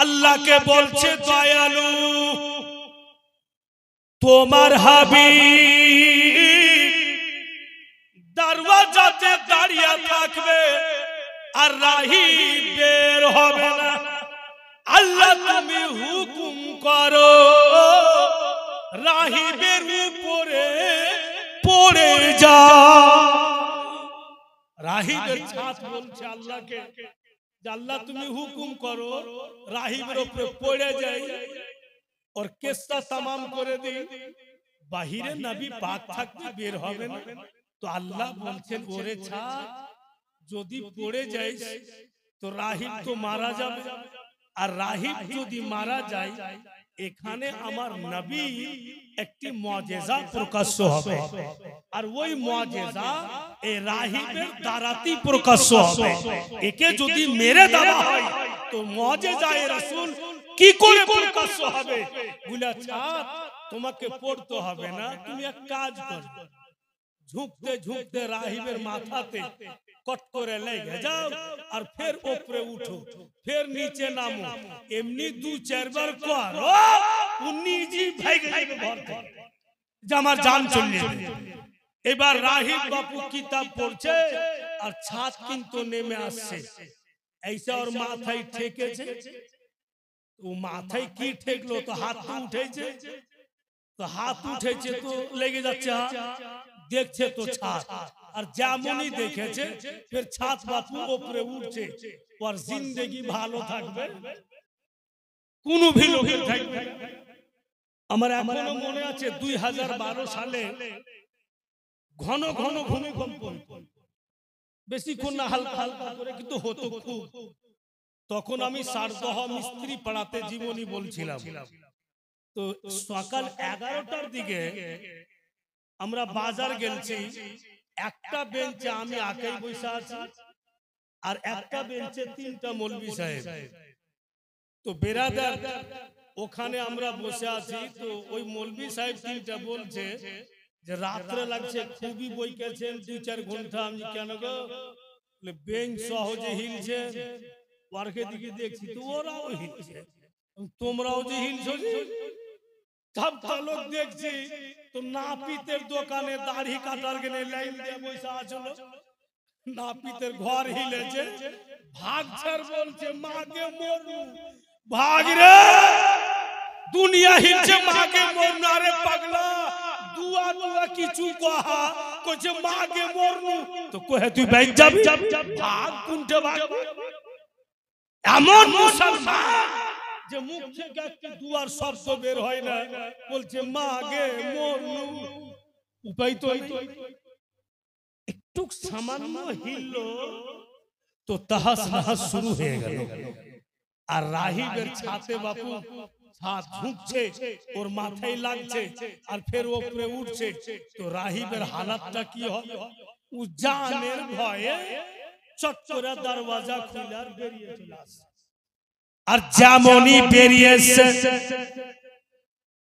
আল্লাহকে বলছে দয়ালু তোমার হাবিব দরওয়াজাতে দাঁড়িয়ে থাকবে আর রাহিব বের হবে না। আল্লাহ তুমি হুকুম করো রাহিবের উপরে পড়ে যা। রাহিবের ছাত বলছে আল্লাহকে, আল্লাহ তুমি হুকুম করো রাহিবের উপরে পড়ে যাই और किस्सा तमाम করে দিই। বাহিরে নবী পাক থাকতে বের হবে না, তো আল্লাহ বলছেন ওরে ছাত যদি পড়ে যাইস তো রাহিব তো মারা যাবে, আর রাহিব যদি মারা যায় এখানে আমার নবী একটি মুআজিজা প্রকাশ্য হবে, আর ওই মুআজিজা এই রাহিবের দ্বারাতেই প্রকাশ্য হবে। একে যদি মেরে দেওয়া হয় তো মুআজিজায়ে রাসূল কি করে প্রকাশ্য হবে? বলে ছাত তোমাকে পড়তে হবে না, তুমি এক কাজ করো, ঝুঁকতে ঝুঁকতে রাহিবের মাথাতে কট করে লেগে যাও আর ফের উপরে উঠো, ফের নিচে নামো, এমনি দু চারবার করো, নিজেই ভাগে যাবে ঘর থেকে যে আমার জান চলে যাবে। এবার রাহিব বাপু কিতাব পড়ছে আর ছাদ কিন্তু নেমে আসছে, ऐसा और মাথায় ঠেকেছে, তো মাথায় কি ঠেকলো, তো হাত তো উঠেছে, তো হাত উঠেছে তো লেগে যাচ্ছে, দেখছে তো ছাদ, আর যেমনই দেখেছে ফের ছাদ বাপু উপরে উঠছে, আর জিন্দেগি ভালো থাকবে, কোনো ভি লোকের থাকবে। আমার এখনো মনে আছে 2012 সালে ঘন ঘন ভূমিকম্প, বেশিক্ষণ না, হালকা হালকা করে কিন্তু হতো খুব। তখন আমি সারদহ মিস্ত্রি পাড়াতে জীবনী বলছিলাম, তো সকাল 11টার দিকে আমরা বাজার গেছি, একটা বেঞ্চে আমি একাই বসে আছি আর একটা বেঞ্চে 3টা মৌলভী সাহেব, তো বেরাদার ওখানে আমরা বসে আছি, তো ওই মৌলভী সাহেব 3টা বলছে যে রাত্রে লাগছে খুবই বইকেছেন 2-4 ঘন্টা। আমি কেন গো? বেঞ্চ সহজে হিলছে, ওয়ার্কে দিকে দেখছি তো ওরাও হিলছে, তোমরাও যে হিলছো, সবটা লোক দেখছি তো নাপিতের দোকানে দাড়ি কাটার গেলে লাইন দিয়ে বসে আছিল, নাপিতের ঘর হিলেছে, ভাগছার বলছে মাগে মরু, ভাগ রে দুনিয়া হিলছে মাগে মরু, আরে পাগলা দুয়া দুয়া কিছু কহা কইছে মাগে মরু, তো কহে তুই বাইক যাবি, ভাগ কোনটা ভাগ? এমন মুসলমান যে মুখ থেকে একটি দুয়ার শব্দ বের হয় না, বলছে মাগে মরু, উপায় তো একটু সামান্য হিলল তো তাহাস নাহাস শুরু হয়ে গেল। আর রাহিবের ছাতে বাপু ছাদ ঝুঁকছে, ওর মাথায় লাগছে আর ফের উপরে উঠছে, তো রাহিবের হালাতটা কি হবে? ও জানের ভয়ে চট্টরা দরওয়াজা খুলে আর বেরিয়ে চলে আসে, আর যেমনই বেরিয়েছে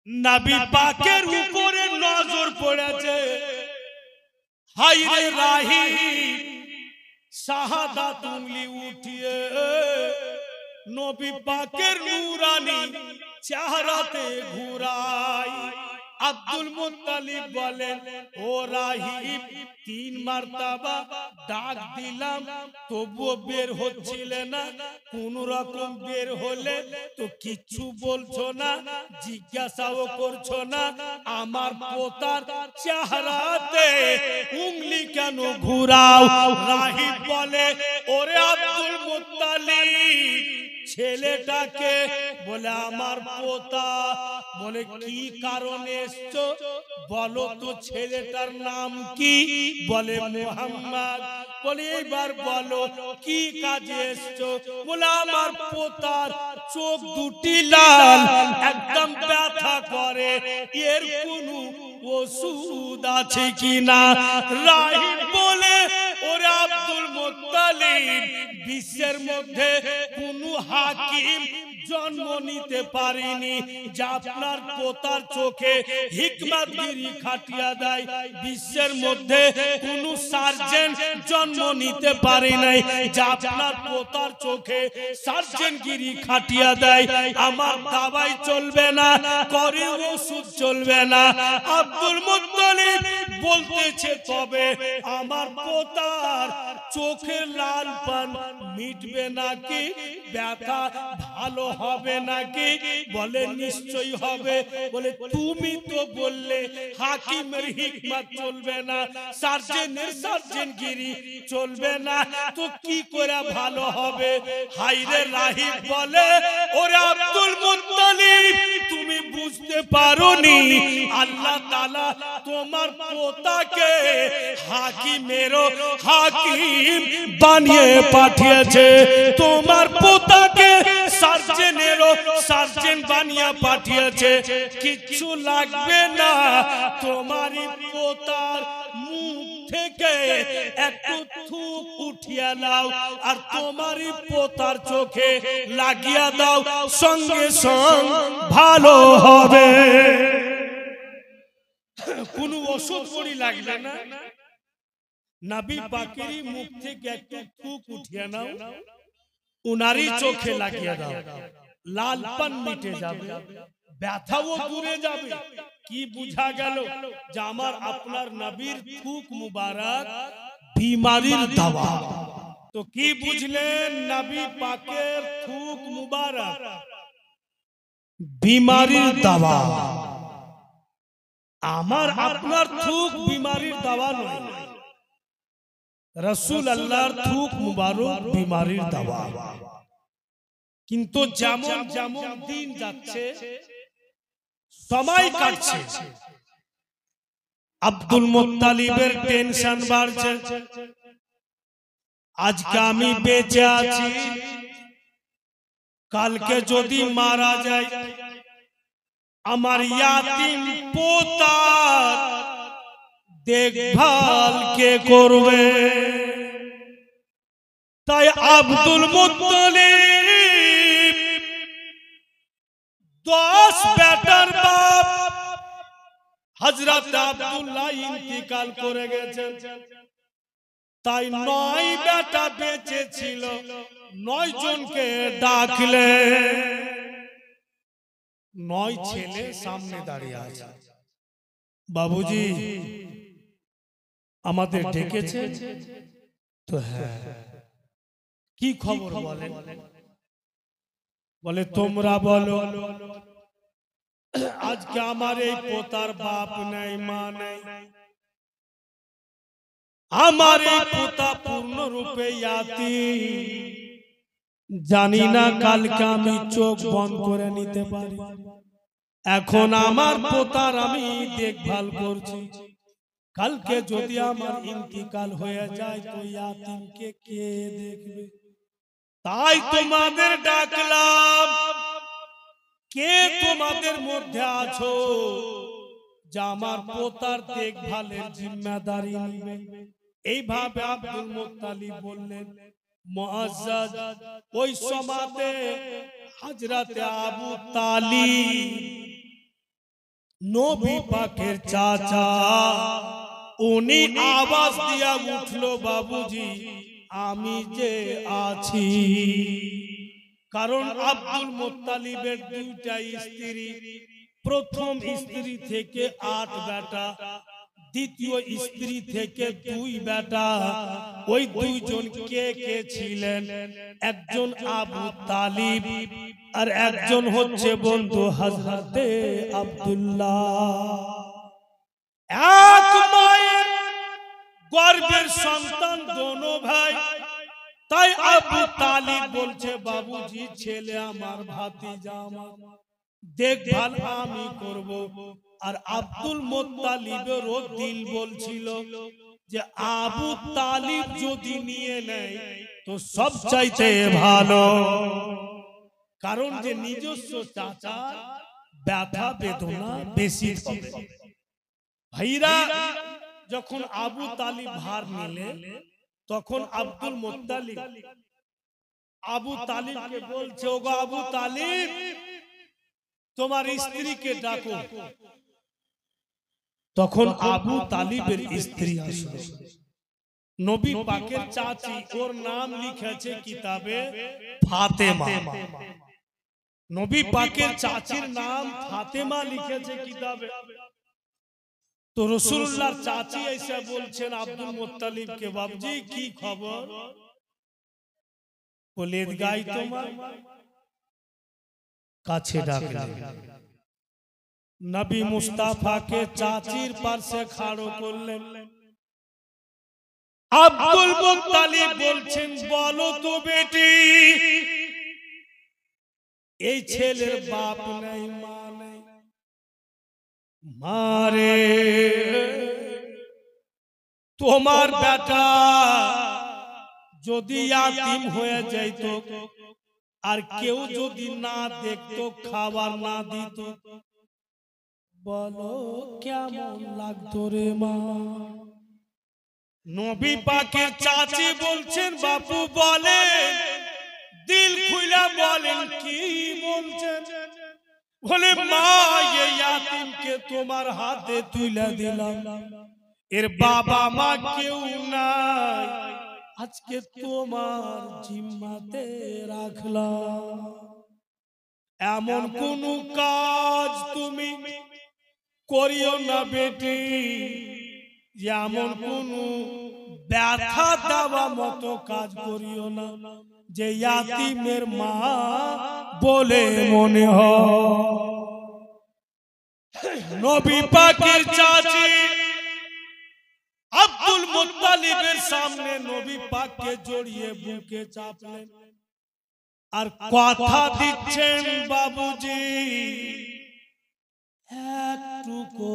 নবী পাকের উপরে নজর পড়েছে, হায় রে রাহিব শাহাদাত উঙ্গলি উঠিয়ে নবী পাকের নূরানি চেহারাতে ঘুরাই। আব্দুল মুত্তালিব বলেন ও রাহিব 3 মারতাবা ডাক দিলাম তবুও বের হচ্ছিল না, কোন রকম বের হলে তো কিছু বলছো না, জিজ্ঞাসাও করছো না, আমার পোতার চেহারাতে উঙ্গলি কেন ঘুরাও? রাহিব বলে ওরে আব্দুল মুত্তালিব ছেলেটাকে, বলে আমার পোতা। বলে কি কারণে এসছো? বলো তো ছেলেটার নাম কি? বলে মুহাম্মদ। বলে এবার বলো কি কাজে এসছো? বলে আমার পোতার চোখ দুটি লাল, একদম ব্যথা করে, এর কোনো ওষুধ আছে কিনা? রাহিব বলে ও ওরে আব্দুল মুত্তালিব বিশ্বের মধ্যে কোনো হাকিম জন্ম নিতে পারেনি যা আপনার পোতার চোখে হিকমতগিরি খাটিয়ে দেয়। বিশ্বের মধ্যে কোনো সার্জেন জন্ম নিতে পারে নাই যা আপনার পোতার চোখে সার্জেনগিরি খাটিয়ে দেয়। আমার দাওয়াই চলবে না, করে ওষুধ চলবে না। আব্দুল মুত্তালিব বলতেছে তবে আমার পোতার চোখের লাল পান মিটবে নাকি, ব্যথা ভালো হবে নাকি? বলে নিশ্চয়ই হবে। বলে তুমি তো বললে হাকিমের হিকমত চলবে না, সার্জেনের সার্জেনগিরি চলবে না, তো কি করে ভালো হবে? হায়রে রাহিব বলে ওরে আব্দুল মুত্তালিব তুমি বুঝতে পারোনি আল্লাহ তাআলা তোমার পোতাকে হাকিমেরও হাকিম বানিয়ে পাঠিয়েছে, তোমার পোতাকে সার্জেনেরও সার্জেন বানিয়ে পাঠিয়েছে। কিচ্ছু লাগবে না, তোমারই পোতার মুখ থেকে একটু থুক উঠিয়ে নাও আর তোমারই পোতার চোখে লাগিয়ে দাও, সঙ্গে সঙ্গে ভালো হবে। কোনো ওষুধ বড়ি লাগবে না, নবী পাকেরই মুখ থেকে একটু থুক উঠিয়ে নাও, উনারই চোখে লাগিয়ে দাও, লালপান মিটে যাবে, ব্যথাও দূরে যাবে। কি বুঝা গেল? যে আমার আপনার নবীর থুক মুবারক বিমারির দাওয়া। তো কি বুঝলেন? নবী পাকের থুক মুবারক বিমারির দাওয়া। আমার আপনার থুক বিমারির দাওয়া নয়, রাসূল আল্লাহর থুক মুবারক বিমারির দাওয়া। কিন্তু যেমন যেমন দিন যাচ্ছে, সময় কাটছে, আব্দুল মুত্তালিবের টেনশন বাড়ছে। আজকে আমি বেঁচে আছি, কালকে যদি মারা যায় আমার ইয়াতিম পোতার দেখভাল কে করবে? তাই আব্দুল মুত্তালিব 10 বেটার বাপ হযরত আব্দুল্লাহ ইন্তিকাল করে গেছেন। তাই 9 বেটা বেঁচে ছিল, 9 জনকে ডাকলে 9 ছেলে সামনে দাঁড়িয়ে আছে। বাবুজি আমাদের ডেকেছে তো? হ্যাঁ। কি খবর বলেন? বলে তোমরা বলো। আজকে আমার এই পোতার বাপ নাই, মা নাই, আমার এই পোতা পূর্ণরূপে ইয়াতীম। জানি না কালকে আমি চোখ বন্ধ করে নিতে পারি। এখন আমার পোতার আমি দেখভাল করছি, কালকে যদি আমার ইন্তিকাল হয়ে যায় তো ইয়াতীমকে কে দেখবে? তাই তোমাদের ডাকলাম। কে তোমাদের মধ্যে আছো যে আমার পোতার দেখভালের জিম্মাদারি নেবে? এইভাবে আব্দুল মুত্তালিব বললেন। মুআজ্জাজ ওই সময়তে হযরতে আবু তালিব নবী পাকের চাচা, উনি আওয়াজ দিয়া উঠলো, বাবুজি আমি যে আছি। কারণ আব্দুল মুত্তালিবের 2টা স্ত্রী, প্রথম স্ত্রী থেকে 8 বেটা, দ্বিতীয় স্ত্রী থেকে 2 বেটা। ওই 2 জন কে কে ছিলেন? একজন আবু তালিব আর একজন হচ্ছে বন্ধু হযরতে আব্দুল্লাহ। এক মায়ের গর্ভের সন্তান দোনো ভাই। তাই আবু তালিব বলছে, বাবুজি ছেলে আমার, ভাতিজা আমার, দেখভাল আমি করব। আর আব্দুল মুত্তালিবেরও দিল বলছিল যে আবু তালিব যদি নিয়ে নেয় তো সবচাইতে ভালো। কারণ যে নিজস্ব চাচা ব্যথা বেদনা বেশি হবে। ভাইরা যখন আবু তালিব ভার নিলেন তখন আব্দুল মুত্তালিব আবু তালিবকে বলছে, ওগো আবু তালিব, তোমার স্ত্রীকে ডাকো। তখন আবু তালিবের স্ত্রী আসলো। নবী পাকের চাচি, ওর নাম লিখেছে কিতাবে ফাতেমা। নবী পাকের চাচির নাম ফাতেমা লিখেছে কিতাবে। তো রাসূলুল্লাহর চাচি এসে বলছেন আব্দুল মুত্তালিবকে, বাবজি কি খবর? বলে গাই তোমার কাছে ডাকলেন। নবী মুস্তাফাকে চাচির পাশে খাড়ো করলেন। আব্দুল মুত্তালিব বলছেন, বলো তো বেটি, এই ছেলের বাপ নাই মা নাই, মারে তোমার বেটা যদি ইয়াতিম হয়ে যাইত আর কেউ যদি না দেখতো, খাবার না দিত, বলো কেমন লাগতো রে মা? নবী পাকের চাচি বলছেন, বাপু বলেন, দিল খুলে বলেন কি বলছেন? বলে মা, এই ইয়াতিমকে তোমার হাতে তুলে দিলাম, এর বাবা মা কেউ নাই, আজকে তোমার জিম্মাতে রাখলাম। এমন কোন কাজ তুমি করিও না বেটি, এমন কোন ব্যথা দেওয়া মতো কাজ করিও না যে ইয়াতিমের মা বলে মনে হয়। নবী পাকের চাচি আব্দুল মুত্তালিবের সামনে নবী পাককে জড়িয়ে বুকে চাপলেন আর কথা দিচ্ছেন, বাবুজি একটুকু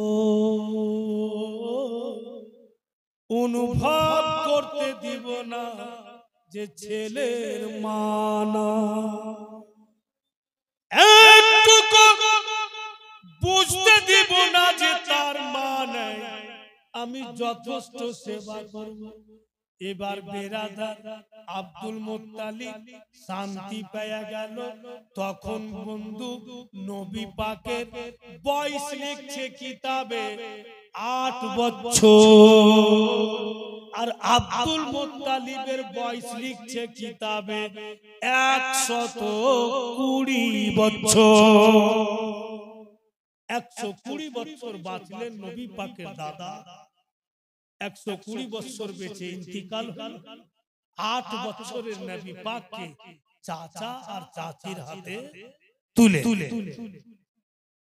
অনুভব করতে দিব না যে ছেলের মানা, একটুকু বুঝতে দিব না যে তার মা নাই, আমি যথেষ্ট সেবা করব। এবার বেরাদার আব্দুল মুত্তালিব শান্তি পেয়ে গেল। তখন বন্ধু নবী পাকের বয়স লিখছে কিতাবে 8 বছর, আর আব্দুল মুত্তালিবের বয়স লিখছে কিতাবে 120 বছর। 120 বছর বাঁচলেন নবী পাকের দাদা। 120 বছর বেঁচে ইন্তিকাল হল। 8 বছরের নবী পাককে চাচা আর চাচির হাতে তুলে।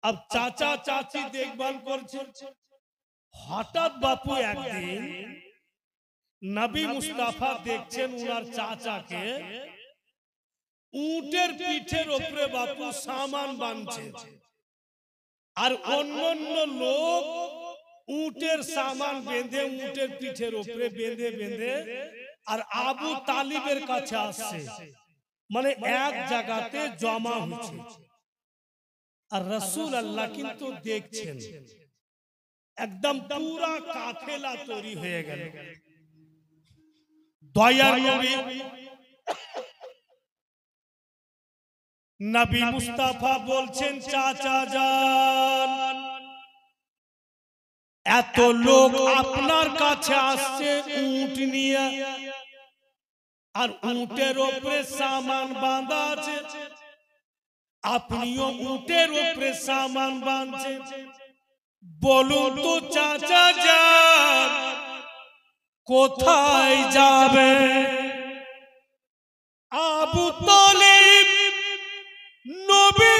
अब চাচা চাচি দেখভাল করছে। হঠাৎ বাপু একদিন নবী মুস্তাফা দেখছেন উনার চাচাকে উটের পিঠের উপরে বাপু সামান বাঁধছে, আর অন্যান্য লোক উটের সামান বেঁধে উটের পিঠের উপরে বেঁধে বেঁধে আর আবু তালিবের কাছে আসছে, মানে এক জায়গাতে জমা হচ্ছে। আর রাসূল আল্লাহ কিন্তু দেখছেন, একদম পুরা কাফেলা তৈরি হয়ে গেল। দয়ার নবী নবী মুস্তাফা বলছেন, চাচা যান, এত লোক আপনার কাছে আসছে উট নিয়ে, আর উটের উপরে সামান বাঁধা আছে, আপনিও উটের উপরে সামান বাঁধছেন, বলুন তো চাচা যান কোথায় যাবে? আবু তালিব নবী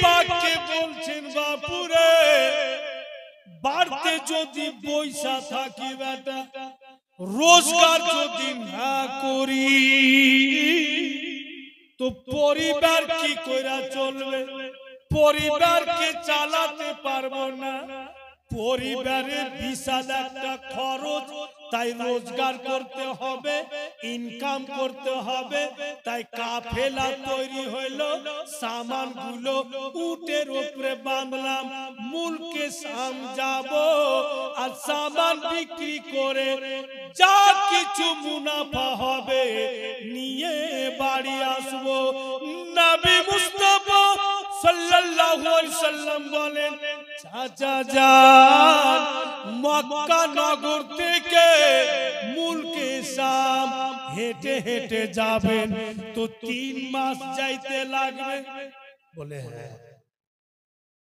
পাককে বলছেন, বাপুরে বাড়তে যদি পয়সা থাকি বেটা, রোজগার যদি না করি তো পরিবার কি করে চলবে? পরিবারকে চালাতে পারবো না, পরিবারের বিশাল একটা খরচ তাই রোজগার করতে হবে, ইনকাম করতে হবে, তাই কাফেলা তৈরি হইলো, সামানগুলো উটের উপরে বাঁধলাম, মুলকে শাম যাব, আর সামান বিক্রি করে যা কিছু মুনাফা হবে নিয়ে বাড়ি আসবো। নবী মুস্তাফা সাল্লাল্লাহু আলাইহি সাল্লাম বলেন, চাচা যান মক্কা নগর থেকে মুলকে শাম হেঁটে হেঁটে যাবেন তো 3 মাস যাইতে লাগবে। বলে হ্যাঁ।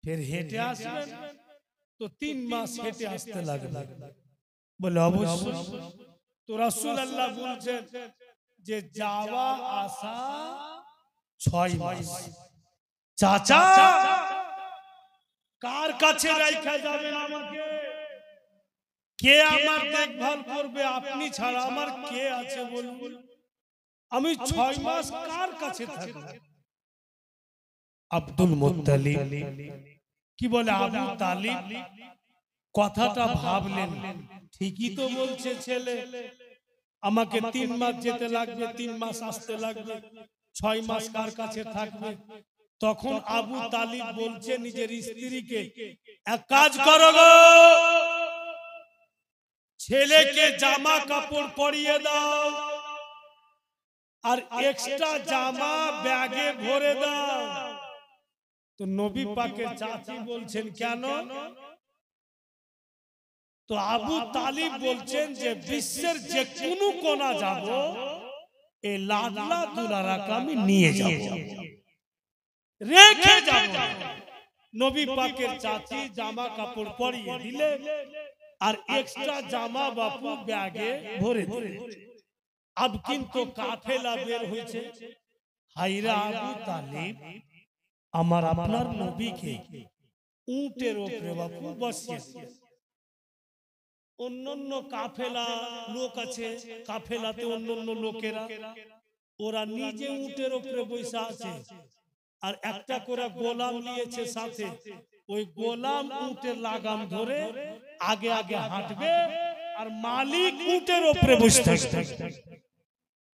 ফের হেঁটে আসবেন তো 3 মাস হেঁটে আসতে লাগবে। বলে অবশ্যই। তো রাসূলুল্লাহ বলছেন যে যাওয়া আসা 6 মাস। চাচা কার কাছে রাখা যাবেন আমাকে? কে আমার দেখভাল করবে? আপনি ছাড়া আমার কে আছে বলুন? আমি 6 মাস কার কাছে থাকব? আব্দুল মুত্তালিব কি বলে, আবু তালিব কথাটা ভাবলেন, ঠিকই তো বলছে ছেলে, আমাকে 3 মাস যেতে লাগবে, 3 মাস আসতে লাগবে, 6 মাস কার কাছে থাকবে? তখন আবু তালিব বলছে নিজের স্ত্রীকে, এক কাজ করো গো, ছেলেকে জামা কাপড় পরিয়ে দাও আর এক্সট্রা জামা ব্যাগে ভরে দাও। তো নবী পাকের চাচি বলছেন কেন? তো আবু তালিব বলছেন যে বিশ্বের যে কোনো কোণা যাব, এই লাডলা দুলারাকে আমি নিয়ে যাব, রেখে যাব। নবী পাকের চাচি জামা কাপড় পরিয়ে দিলে আর এক্সট্রা জামা বাপু ব্যাগে ভরে দিলে। আব কিন্তু কাফেলা বের হয়েছে। হায়রা আবু তালিব, আমার আপনার নবীকে উটের উপরে বাপু বসিয়ে, অন্যান্য কাফেলা লোক আছে, কাফেলাতে অন্যান্য লোকেরা, ওরা নিজে উটের উপরে বসে আছে আর একটা করে গোলাম নিয়েছে সাথে। ওই গোলাম উটের লাগাম ধরে আগে আগে হাঁটবে আর মালিক উটের উপরে বসে থাকবে।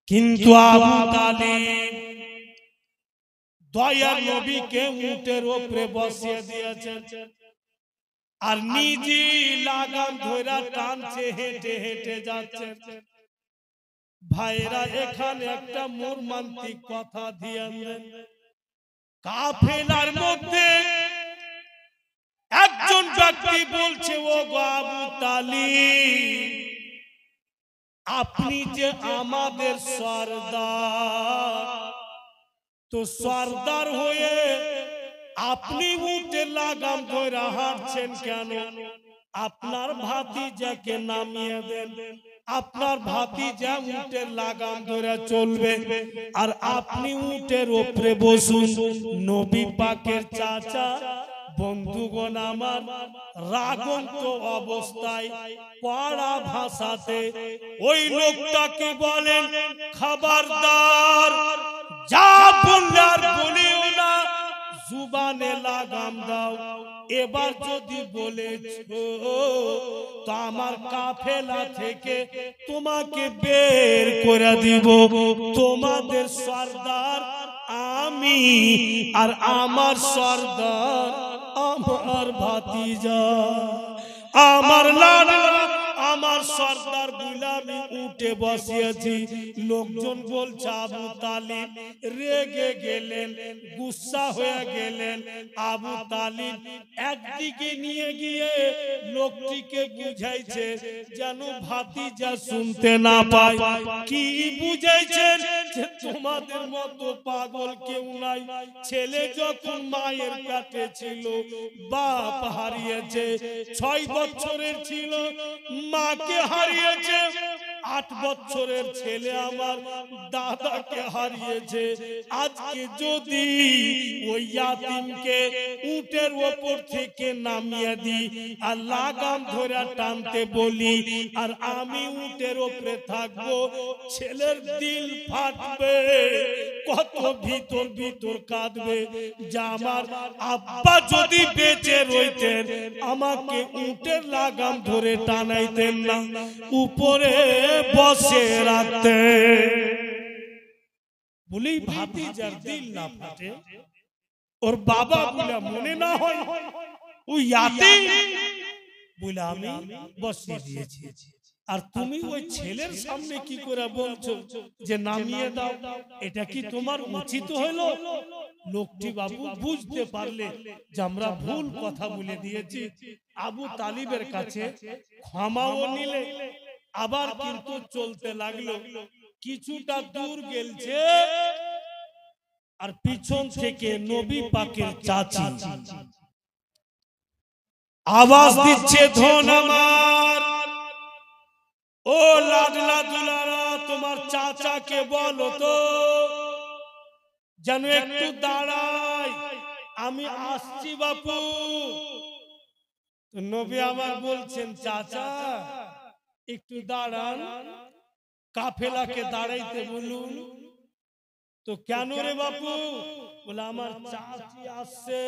কিন্তু আবু তালিব দয়ার নবীকে উটের উপরে বসিয়ে দিয়েছেন আর নিজে লাগাম ধরে টানছে, হেঁটে হেঁটে যাচ্ছে। ভাইরা এখানে একটা মর্মান্তিক কথা দিয়ে কাফেলার মধ্যে একজন ব্যক্তি বলছে, ও গো আবু তালিব, আপনি যে আমাদের সরদার, তো সরদার হয়ে আপনি উটের লাগাম ধরে হাঁটছেন কেন? আপনার ভাতিজাকে নামিয়ে দেন, আপনার ভাতিজা উটের লাগাম ধরে চলবে আর আপনি উটের উপরে বসুন। নবী পাকের চাচা বন্ধুগণ আমার রাগন্ত অবস্থায় পড়া ভাষাতে ওই লোকটাকে বলেন, খবরদার, যা বললে আর বলিও না, জুবানে লাগাম দাও। এবার যদি বলেছো তো আমার কাফেলা থেকে তোমাকে বের করে দিব। তোমাদের সরদার আমি আর আমার সরদার আমার ভাতিজা, আমার লাডলা, আমার সরদার গুলামি উঠে বসিয়েছি। লোকজন বলছে আবু তালিব রেগে গেলেন, গুসা হয়ে গেলেন। আবু তালিব একদিকে নিয়ে গিয়ে লোকটিকে বুঝাইছে যেন ভাতিজা শুনতে না পায়। কি বুঝাইছেন? যে তোমাদের মতো পাগল কেউ নাই। ছেলে যখন মায়ের পেটে ছিল বাপ হারিয়েছে, 6 বছরের ছিল মাকে হারিয়েছে, 8 বছরের ছেলে আমার দাদাকে হারিয়েছে। আজকে যদি ওই ইয়াতিমকে উটের উপর থেকে নামিয়ে দিই আর লাগাম ধরে টানতে বলি আর আমি উটের উপরে থাকবো, ছেলের দিল ফাটবে, কত ভিতর ভিতর কাঁদবে যে আমার আব্বা যদি বেঁচে রইতেন আমাকে উটের লাগাম ধরে টানাইতেন না, উপরে বসে রাখতেন। বলেই ভাবি যার দিল না ফাটে, ওর বাবা বলে মনে না হয় ওই ইয়াতে বলে আমি বসিয়ে দিয়েছি, আর তুমি ওই ছেলের সামনে কি করে বলছো যে নামিয়ে দাও? এটা কি তোমার উচিত হলো? লোকটি বাবু বুঝতে পারলে যে আমরা ভুল কথা বলে দিয়েছি, আবু তালিবের কাছে ক্ষমাও নিলে, আবার কিন্তু চলতে লাগলো। কিছুটা দূর গেলছে আর পিছন থেকে নবী পাকের চাচি আওয়াজ দিচ্ছে, ধন আমার, ও লাডলা দুলারা, তোমার চাচাকে বলো তো যেন একটু দাঁড়ায়, আমি আসছি বাপু। নবী আমার বলছেন, চাচা একটু দাঁড়ান, কাফেলাকে দাঁড়াইতে বলুন। তো কেন রে বাপু? বলে আমার চাচি আসছে।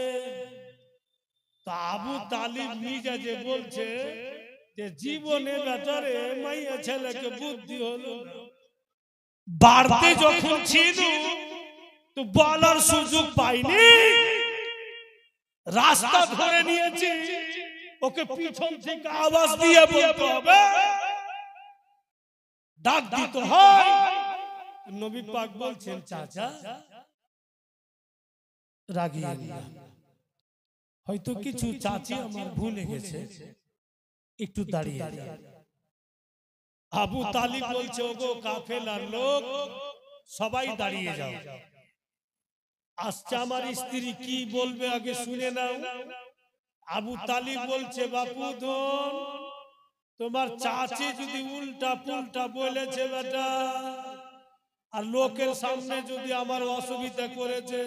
তা আবু তালিব নিজে বলছে যে জীবনে বেটারে মাইয়া ছেলেকে বুদ্ধি হলো, বাড়তে যখন ছিল তো বলার সুযোগ পাইনি, রাস্তা ধরে নিয়েছি, ওকে পিছন থেকে আওয়াজ দিয়ে বলতে হবে, ডাক দিতে হয়। নবী পাক বলছেন, চাচা রাগিয়েন না, হয়তো কিছু চাচি আমার ভুলে গেছে, একটু দাঁড়িয়ে। আবু তালিব বলছে, ওগো কাফেলার লোক সবাই দাঁড়িয়ে যাও, আসছে আমার স্ত্রী, কি বলবে আগে শুনে নাও। আবু তালিব বলছে, বাপু ধন, তোমার চাচি যদি উল্টা পুল্টা বলেছে বেটা, আর লোকের সামনে যদি আমার অসুবিধা করেছে,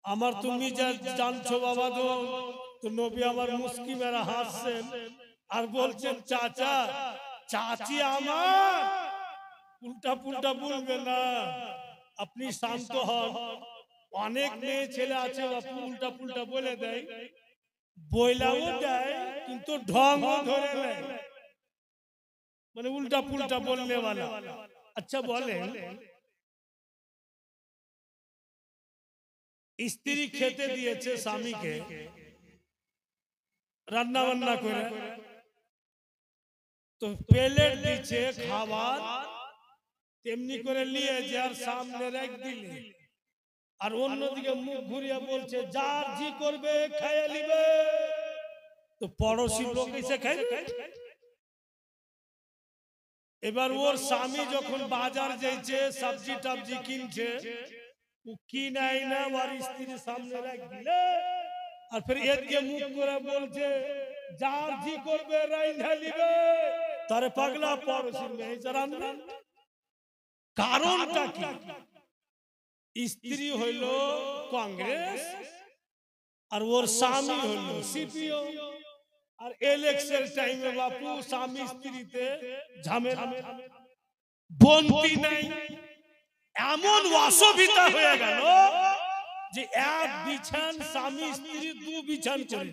আমার তুমি যা জানছো বাবা ধন। তো নবী আমার মুস্কি মেরা হাসছেন আর বলছেন, চাচা চাচি আমার উল্টা পুল্টা বলবে না, আপনি শান্ত হন। অনেক মেয়ে ছেলে আছে বাপু উল্টা পুল্টা বলে দেয়, বইলাও দেয় কিন্তু ঢংও ধরে নেয়, মানে উল্টা পুল্টা বললে वाला। আচ্ছা বলেন, স্ত্রী খেতে দিয়েছে স্বামীকে রান্না বান্না করে, তো প্লেট দিচ্ছে খাবার, তেমনি করে নিয়ে যার সামনে রেখ দিলে, আর অন্যদিকে মুখ ঘুরিয়ে বলছে যার জি করবে খেয়ে নিবে। তো পড়োশি লোক এসে খাইবে। এবার ওর স্বামী যখন বাজার যাইছে সবজি টবজি কিনছে, ও কি নাই না ওর স্ত্রীর সামনে রেখ দিলে, আর ফির এদিকে মুখ করে বলছে যার জি করবে রাইন্ধা নিবে। তারে পাগলা পড়োশি মেয়ে রান্না। কারণটা কি? স্ত্রী হইল কংগ্রেস আর ওর স্বামী হইল সিপিএম, আর ইলেকশন টাইমে বাপু স্বামী স্ত্রীতে ঝামেলা, বন্তি নাই, এমন অসুবিধা হয়ে গেল যে এক বিছান স্বামী স্ত্রী দু বিছান চলে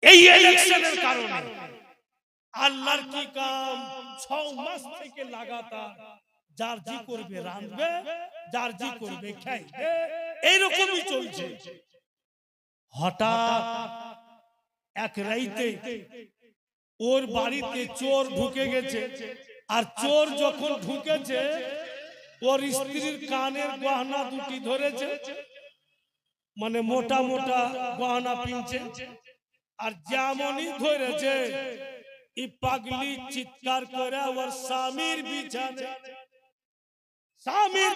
এই ইলেকশনের কারণে। আল্লাহর কি কাম, 6 মাস থেকে লাগাতার যার জি করবে রাঁধবে, যার জি করবে খাইবে, এইরকমই চলছে। হঠাৎ এক রাইতে ওর বাড়িতে চোর ঢুকে গেছে, আর চোর যখন ঢুকেছে ওর স্ত্রীর কানের গহনা দুটি ধরেছে, মানে মোটা মোটা গহনা পিনছে, আর যেমনই ধরেছে ই পাগলি চিৎকার করে ওর স্বামীর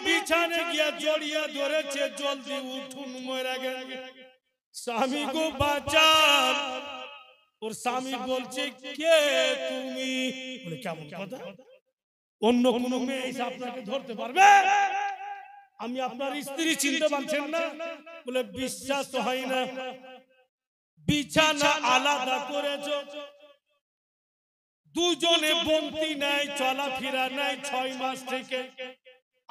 বিছানে গিয়ে জড়িয়ে ধরেছে, জলদি উঠুন মরে গেছে, স্বামী গো বাঁচান। ওর স্বামী বলছে কে তুমি? বলে কেমন কথা, অন্য কোন মেয়ে এসে আপনাকে ধরতে পারবে? আমি আপনার স্ত্রী, চিনতে পারছেন না? বলে বিশ্বাস তো হয় না, বিছানা আলাদা করেছো, দুজনে বন্তি নাই, চলাফেরা নাই 6 মাস থেকে,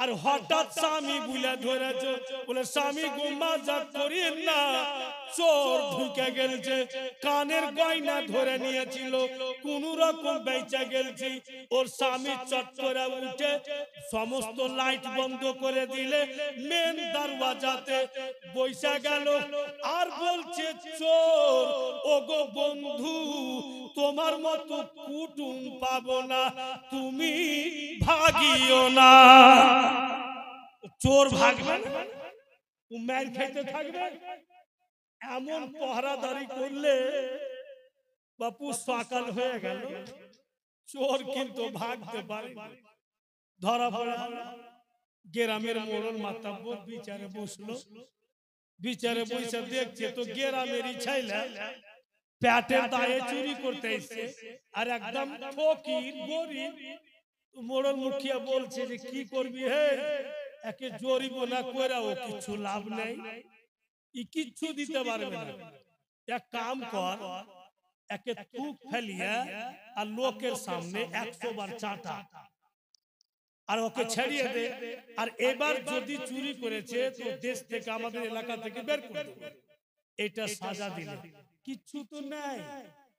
আর হঠাৎ স্বামী বুলে ধরেছে, বলে স্বামী গো মাজাক করিয়েন না, চোর ঢুকে গেলছে, কানের গয়না ধরে নিয়েছিল, কোন রকম বেঁচে গেলছি। ওর স্বামী চট করে উঠে সমস্ত লাইট বন্ধ করে দিলে মেন দরওয়াজাতে বসে গেল আর বলছে, চোর ওগো বন্ধু, তোমার মতো কুটুম পাবো না, তুমি ভাগিও না। চোর ভাগবে না, মার খেতে থাকবে। এমন পহরাদারি করলে বাপু সকাল হয়ে গেল, চোর কিন্তু ভাগতে পারে, ধরা পড়ে। গ্রামের মোড়ল মাতাব্বর বিচারে বসলো, বিচারে বসে দেখছে তো গ্রামেরই ছেলে পেটের দায়ে চুরি করতে এসছে, আর একদম ফকির গরিব। মোড়ল মুখিয়া বলছে যে কি করবি হে, একে জরিমানা করেও কিছু লাভ নেই, ই কিচ্ছু দিতে পারবে না। এক কাম কর, একে থুক ফেলিয়ে আর লোকের সামনে 100 বার চাটা, আর ওকে ছেড়িয়ে দে। আর এবার যদি চুরি করেছে তো দেশ থেকে, আমাদের এলাকা থেকে বের করে দেবে। এটা সাজা দিলে, কিচ্ছু তো নাই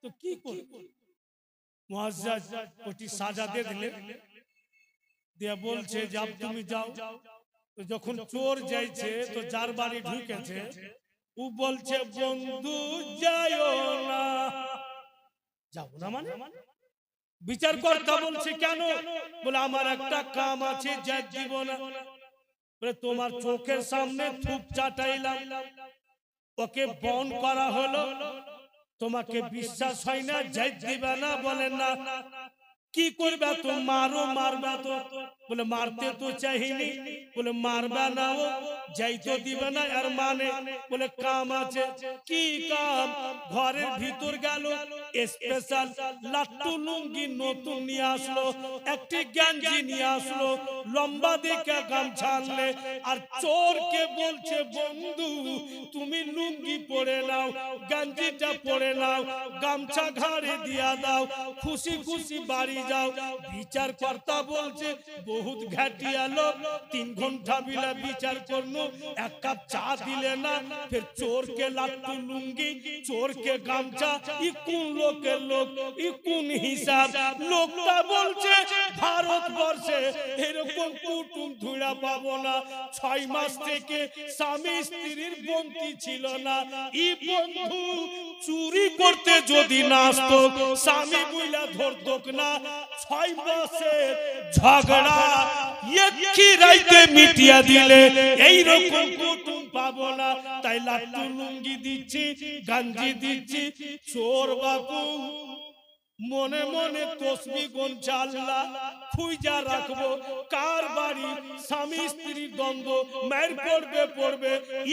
তো কি করবে? মুআজ্জাজ ওটি সাজা দিয়ে দিলে, দিয়ে বলছে যে আব তুমি যাও। তো যখন চোর যাইছে তো যার বাড়ি ঢুকেছে ও বলছে, বন্ধু যাইও না। যাও না মানে? বিচার কর্তা বলছে কেন? বলে আমার একটা কাম আছে, যাই দিব না। বলে তোমার চোখের সামনে থুপ চাটাইলাম, ওকে বন করা হলো, তোমাকে বিশ্বাস হয় না, যাই দিবে না? বলে না। কি করবে? তো মারো, মারবা তো? বলে মারতে তো চাইনি। বলে মারবা না, ও যাই তো দিবে না। আর মানে বলে কাম আছে। কি কাম? ঘরের ভিতর গেল, স্পেশাল লাট্টু লুঙ্গি নতুন নিয়ে আসলো, একটি গেঞ্জি নিয়ে আসলো, লম্বা দেখে গামছা আনলে, আর চোরকে বলছে, বন্ধু তুমি লুঙ্গি পরে নাও, গেঞ্জিটা পরে নাও, গামছা ঘাড়ে দিয়া দাও, খুশি খুশি বাড়ি যাও। বিচার কর্তা বলছে, বহুত ঘাটিয়া লোক, 3 ঘন্টা বিলে বিচার করলো, 1 কাপ চা দিলে না। ফের চোরকে লাট্টু লুঙ্গি, চোরকে গামছা, ই কোন লোকের লোক, ই কোন হিসাব? লোকটা বলছে, ভারতবর্ষে এরকম কুটুম ধুড়া পাবো না। 6 মাস থেকে স্বামী স্ত্রীর বন্দি ছিল না। ই বন্ধু চুরি করতে যদি না আসতো, স্বামী বুইলা ধরতক না। 6 মাসে ঝগড়া একই রাইতে মিটিয়া দিলে, এইরকম কুটুম পাবো না। তাই লাট্টু লুঙ্গি দিচ্ছি, গাঞ্জি দিচ্ছি। চোর বাপু মনে মনে তসবি গুনছে, আল্লাহ খুঁজা রাখবো কার বাড়ি স্বামী স্ত্রীর দ্বন্দ্ব, মায়ের পড়বে পড়বে,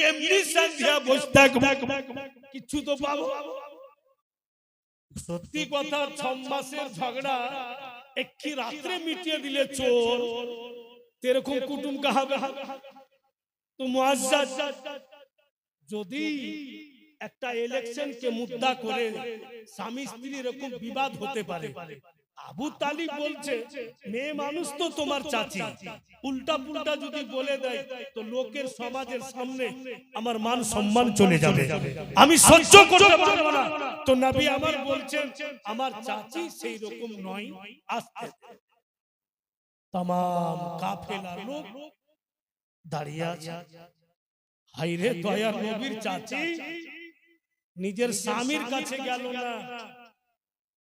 এমনি সন্ধ্যা বসে থাকবো, কিছু তো পাবো। সত্যি কথা, 6 মাসের ঝগড়া একটি রাত্রে মিটিয়ে দিলে চোর, এরকম কুটুম কাহাবে? তো মুআজ্জাজ যদি একটা ইলেকশনকে মুদ্দা করে স্বামী স্ত্রী এরকম বিবাদ হতে পারে, আবু তালিব বলছে মেয়ে মানুষ তো তোমার চাচি, উল্টা পুল্টা যদি বলে দেয় তো লোকের সমাজের সামনে আমার মান সম্মান চলে যাবে, আমি সহ্য করতে পারবো না। তো নবী আমার বলছেন, আমার চাচি সেই রকম নয়। আস্তে তাম কাফেলা লোক দাঁড়িয়ে আছে, হায়রে দয়ার নবীর চাচি নিজের স্বামীর কাছে গেল না,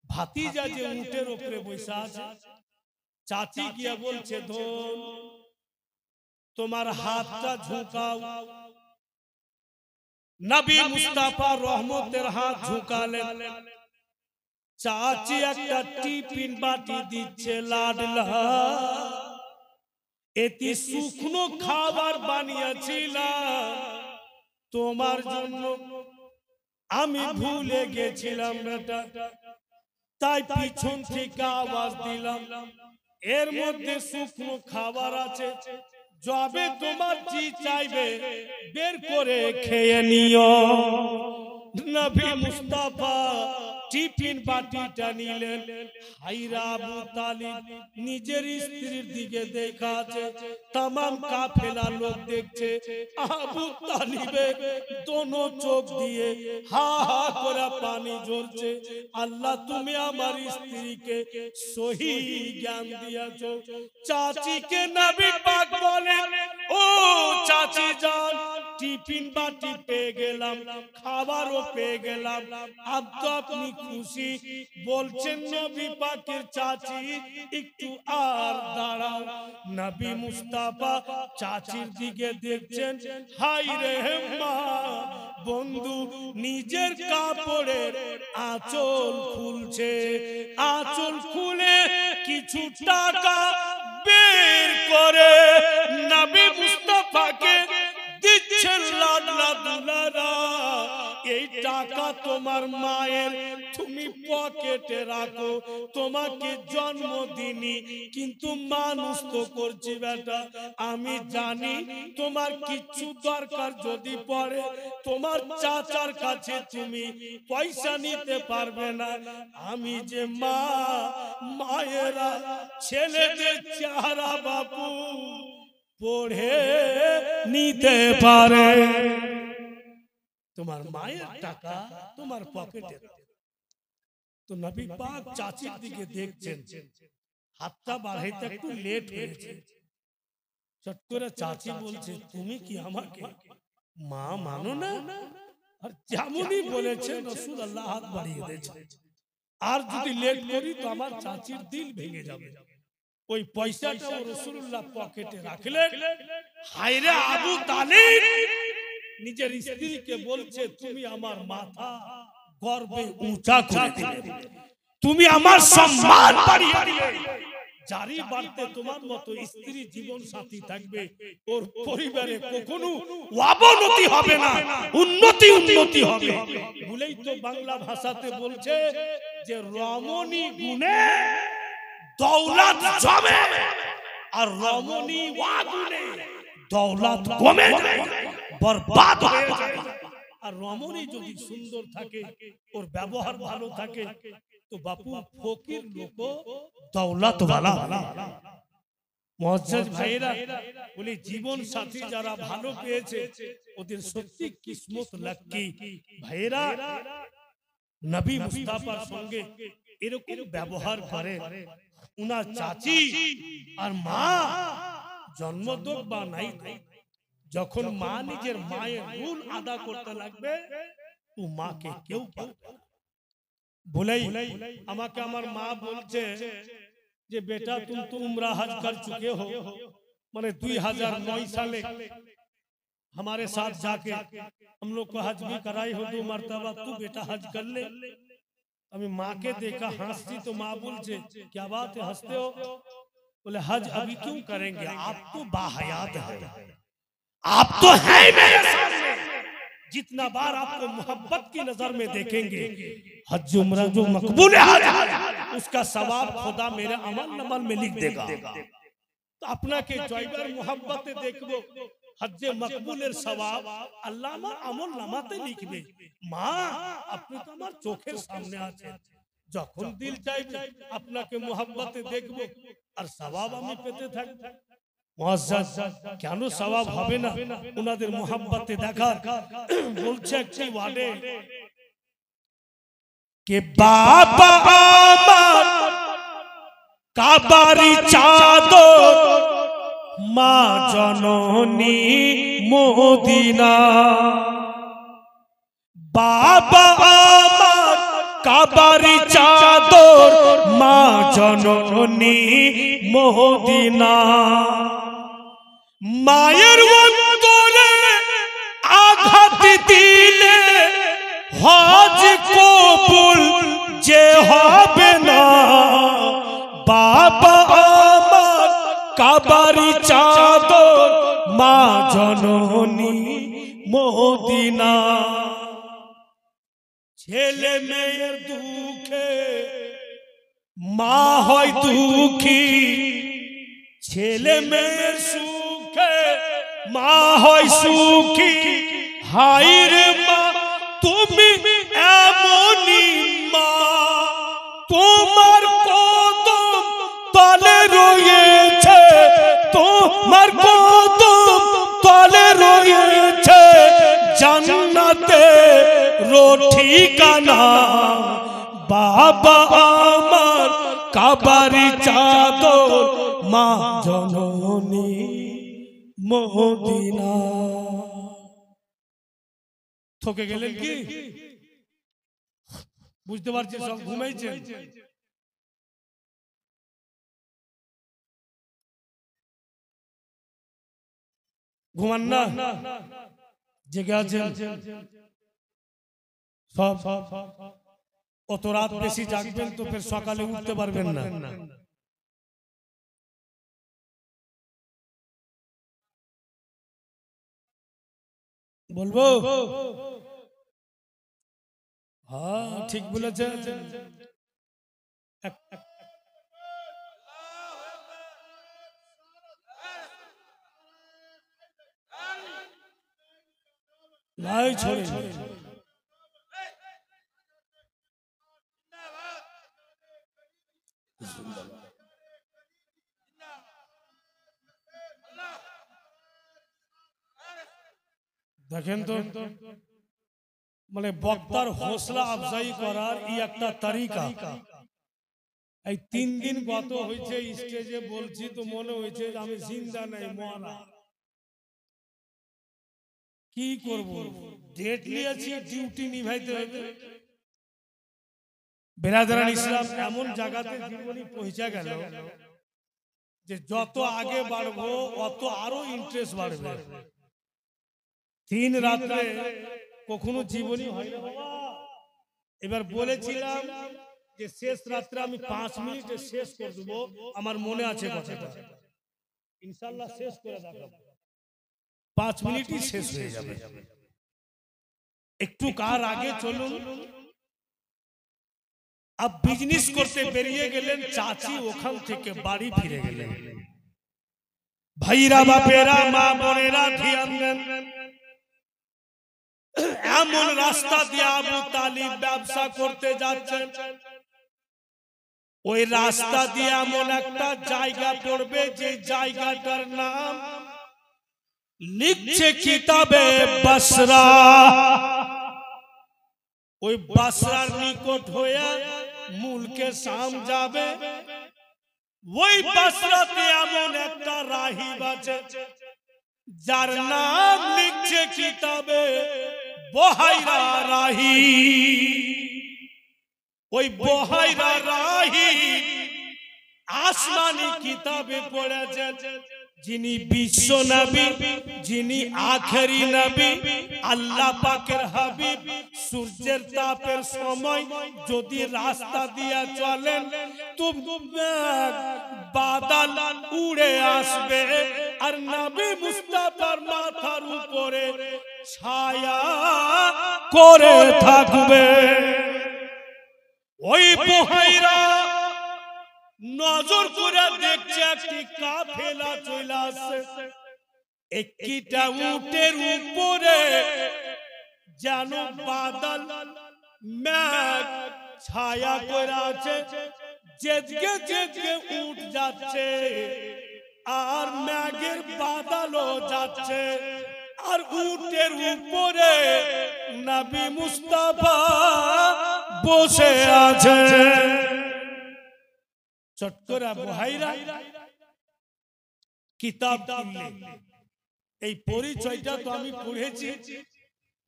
ভাতিজা যে উটের উপরে বসে আছে, চাচি গিয়ে বলছে, ধন তোমার হাতটা ঝুঁকাও। নবী মুস্তাফা রহমতের হাত ঝুঁকালেন। চাচি একটা টিফিন বাটি দিচ্ছে, লাডলা এটি শুকনো খাবার বানিয়েছিলাম তোমার জন্য, আমি ভুলে গেছিলাম বেটা, তাই পিছন থেকে আওয়াজ দিলাম, এর মধ্যে শুকনো খাবার আছে, যবে তোমার জি চাইবে বের করে খেয়ে নিও। নবী মুস্তাফা টিফিন বাটিটা নিলেন। হাইরা আবু তালিব নিজের স্ত্রীর দিকে দেখাচ্ছে, তামাম কাফেলা লোক দেখছে। আবু তালিবের দোনো চোখ দিয়ে হা হা করে পানি ঝরছে। আল্লাহ তুমি আমার স্ত্রীকে সহি জ্ঞান দিয়েছো। চাচিকে নবী পাক বলেন, ও চাচি যান, টিফিন বাটি পেয়ে গেলাম, খাবারও পেয়ে গেলাম, আব তো আপনি খুশি? বলছেন নবী পাকের চাচি একটু আর দাঁড়াও। নবী মুস্তাফা চাচির দিকে দেখছেন, হাই রে মা, বন্ধু নিজের কাপড়ের আঁচল খুলছে, আঁচল খুলে কিছু টাকা বের করে নবী মুস্তাফাকে দিচ্ছেন। লাডলা দুলারা, এই টাকা তোমার মায়ের, তুমি পকেটে রাখো, তোমাকে জন্মদিনই কিন্তু মানুষ তো করছি বেটা। আমি জানি তোমার কিছু দরকার যদি পড়ে, তোমার চাচার কাছে তুমি পয়সা নিতে পারবে না। আমি যে মা, মায়েরা ছেলেদের চেহারা বাপু পড়ে নিতে পারে। তোমার মায়ের টাকা তোমার পকেটে। তো নবী পাক চাচির দিকে দেখছেন, হাতটা বাড়াইতে একটু লেট হয়েছে। চট করে চাচি বলছে, তুমি কি আমাকে মা মানো না? আর যেমনই বলেছে রাসূলুল্লাহ হাত বাড়িয়ে দিয়েছে। আর যদি লেট করি তো আমার চাচির দিল ভেঙে যাবে। ওই পয়সাটা রাসূলুল্লাহ পকেটে রাখলেন। হায়রে আবু তালিব নিজের স্ত্রীকে বলছে, তুমি আমার মাথা গর্বে উঁচা করে দিলে, তুমি আমার সম্মান বাড়িয়ে দিলে। যারই বাড়তে তোমার মতো স্ত্রী জীবন সাথী থাকবে, ওর পরিবারে কখনো অবনতি হবে না, উন্নতি উন্নতি হবে। বলেই তো বাংলা ভাষাতে বলছে যে রমণী গুণে দৌলত জমে, আর রমণী ওয়াগুনে দৌলত কমে যায়, বরবাদ হয়ে যায়। আর রমণী যদি সুন্দর থাকে, ওর ব্যবহার ভালো থাকে, তো বাপু ফকির লোক দৌলত ওয়ালা। মুআজ্জাজ ভাইরা বলি, জীবন সাথী যারা ভালো পেয়েছে ওদের সত্যি কিসমত লাকি। ভাইরা নবী মুস্তাফার সঙ্গে এরকম ব্যবহার করে। উনার চাচি আর মা জন্মদোক বা নাই, যখন মা নিজের মায়ের রুল আদা করতে লাগবে, তো মাকে কেউ পারবে না। বলেই আমাকে আমার মা বলছে যে बेटा तुम तो उम्रा हज कर चुके हो, माने 2009 साले हमारे साथ जाके हम लोग को हज भी कराई हो 2 मरतबा, तू बेटा हज कर ले। अभी माँ के देखा हंसती तो माँ बोलছে, क्या बात है हंसते हो? बोले हज अभी क्यों करेंगे, आप तो बाहयात है, आप तो है मेरे सामने। जितना बार आपको मोहब्बत की नजर में देखेंगे, हज उम्रा जो मकबूल है उसका सवाब खुदा मेरे अमल नमल में लिख देगा। तो अपना के जयबार मोहब्बते देखबो, हज मकबूलेर सवाब আল্লাহ আমার আমল নামাতে লিখবে। মা আপনি তো আমার চোখের সামনে আছেন, যখন দিল চাইবে আপনাকে মোহব্বতে দেখবো আর সওয়াব আমি পেতে থাকবো। মুআজ্জাজ কেন সওয়াব হবে না উনাদের মোহব্বতে দেখার? বলছে একটি ওয়ার্ডে কে বাবা আমার কাবারি চাদর, মা জননী মদিনা। বাবা আমার কাবারি চাদর, মা জননী মদিনা। মায়ের অন্তরে আঘাত দিলে হজ কবুল যে হবে না। বাবা আমার কাবারি চাদর, মা জননী মদিনা। ছেলে মেয়ের দুঃখে মা হয় দুঃখী, ছেলে মেয়ের সুখে মা হয় সুখী। হায় রে মা তুমি এমনই মা, জান্নাতে ঠিকানা বাবা আমার কাবারি চাদর মা জননী মদিনা। থকে গেলেন কি? বুঝতে পারছি সব ঘুমাইছেন। ঘুমান না, জেগে আছেন সব। অত রাত বেশি জাগবেন তো ফের সকালে উঠতে পারবেন না। বলবো? হ্যাঁ ঠিক বলেছেন। নাই ছড়ে দেখেন তো, মানে বক্তার হৌসলা আফজাই করার এই একটা তরিকা। এই 3 দিন গত হয়েছে স্টেজে বলছি তো মনে হয়েছে আমি জিন্দা নাই, মরা। কি করব, ডেট নিয়েছি, ডিউটি নিভাইতে হবে। বেরাদারান ইসলাম এমন জায়গাতে জীবনী পৌঁছে গেল যে যত আগে বাড়বো অত আরো ইন্টারেস্ট বাড়বে। 3 রাত্রে কখনো জীবনী হয় না বাবা। এবার বলেছিলাম যে শেষ রাত্রে আমি 5 মিনিটে শেষ করে দেবো, আমার মনে আছে কথাটা। ইনশাআল্লাহ শেষ করে দেখাবো, 5 মিনিটই শেষ হয়ে যাবে। একটু কার আগে চলুন। আব বিজনেস করতে বেরিয়ে গেলেন চাচি, ওখান থেকে বাড়ি ফিরে গেলেন। ভাইরা বাপেরা মা বোনেরা ধ্যান দেন, এমন রাস্তা দিয়ে আবু তালিব ব্যবসা করতে যাচ্ছেন। ওই রাস্তা দিয়ে এমন একটা জায়গা পড়বে যে জায়গাটার নাম লিখছে কিতাবে বসরা। ওই বসরার নিকট হয়ে মুলকে শাম যাবে। ওই বসরাতে এমন একটা রাহিব আছে যার নাম লিখছে কিতাবে বহাইরা রাহি। ওই বহাইরা রাহি আসমানি কিতাবে পড়েছেন যিনি বিশ্ব নবী, যিনি আখেরি নবী, আল্লাহ পাকের হাবিব। সূর্যের তাপের সময় যদি রাস্তা দিয়ে চলেন তো বাদল উড়ে আসবে আর নবী মুস্তাফার মাথার উপরে ছায়া করে থাকবে। ওই বহাইরা নজর করে দেখছে একটি কাফেলা চলে আসছে। একটা উটের উপরে যেন বাদল মেঘ ছায়া করে আছে, যেদিকে যেদিকে উট যাচ্ছে আর মেঘের বাদলও যাচ্ছে। আর উটের উপরে নবী মুস্তাফা বসে আছে। চট করে বহাইরা কিতাব কিনলে, এই পরিচয়টা তো আমি পড়েছি।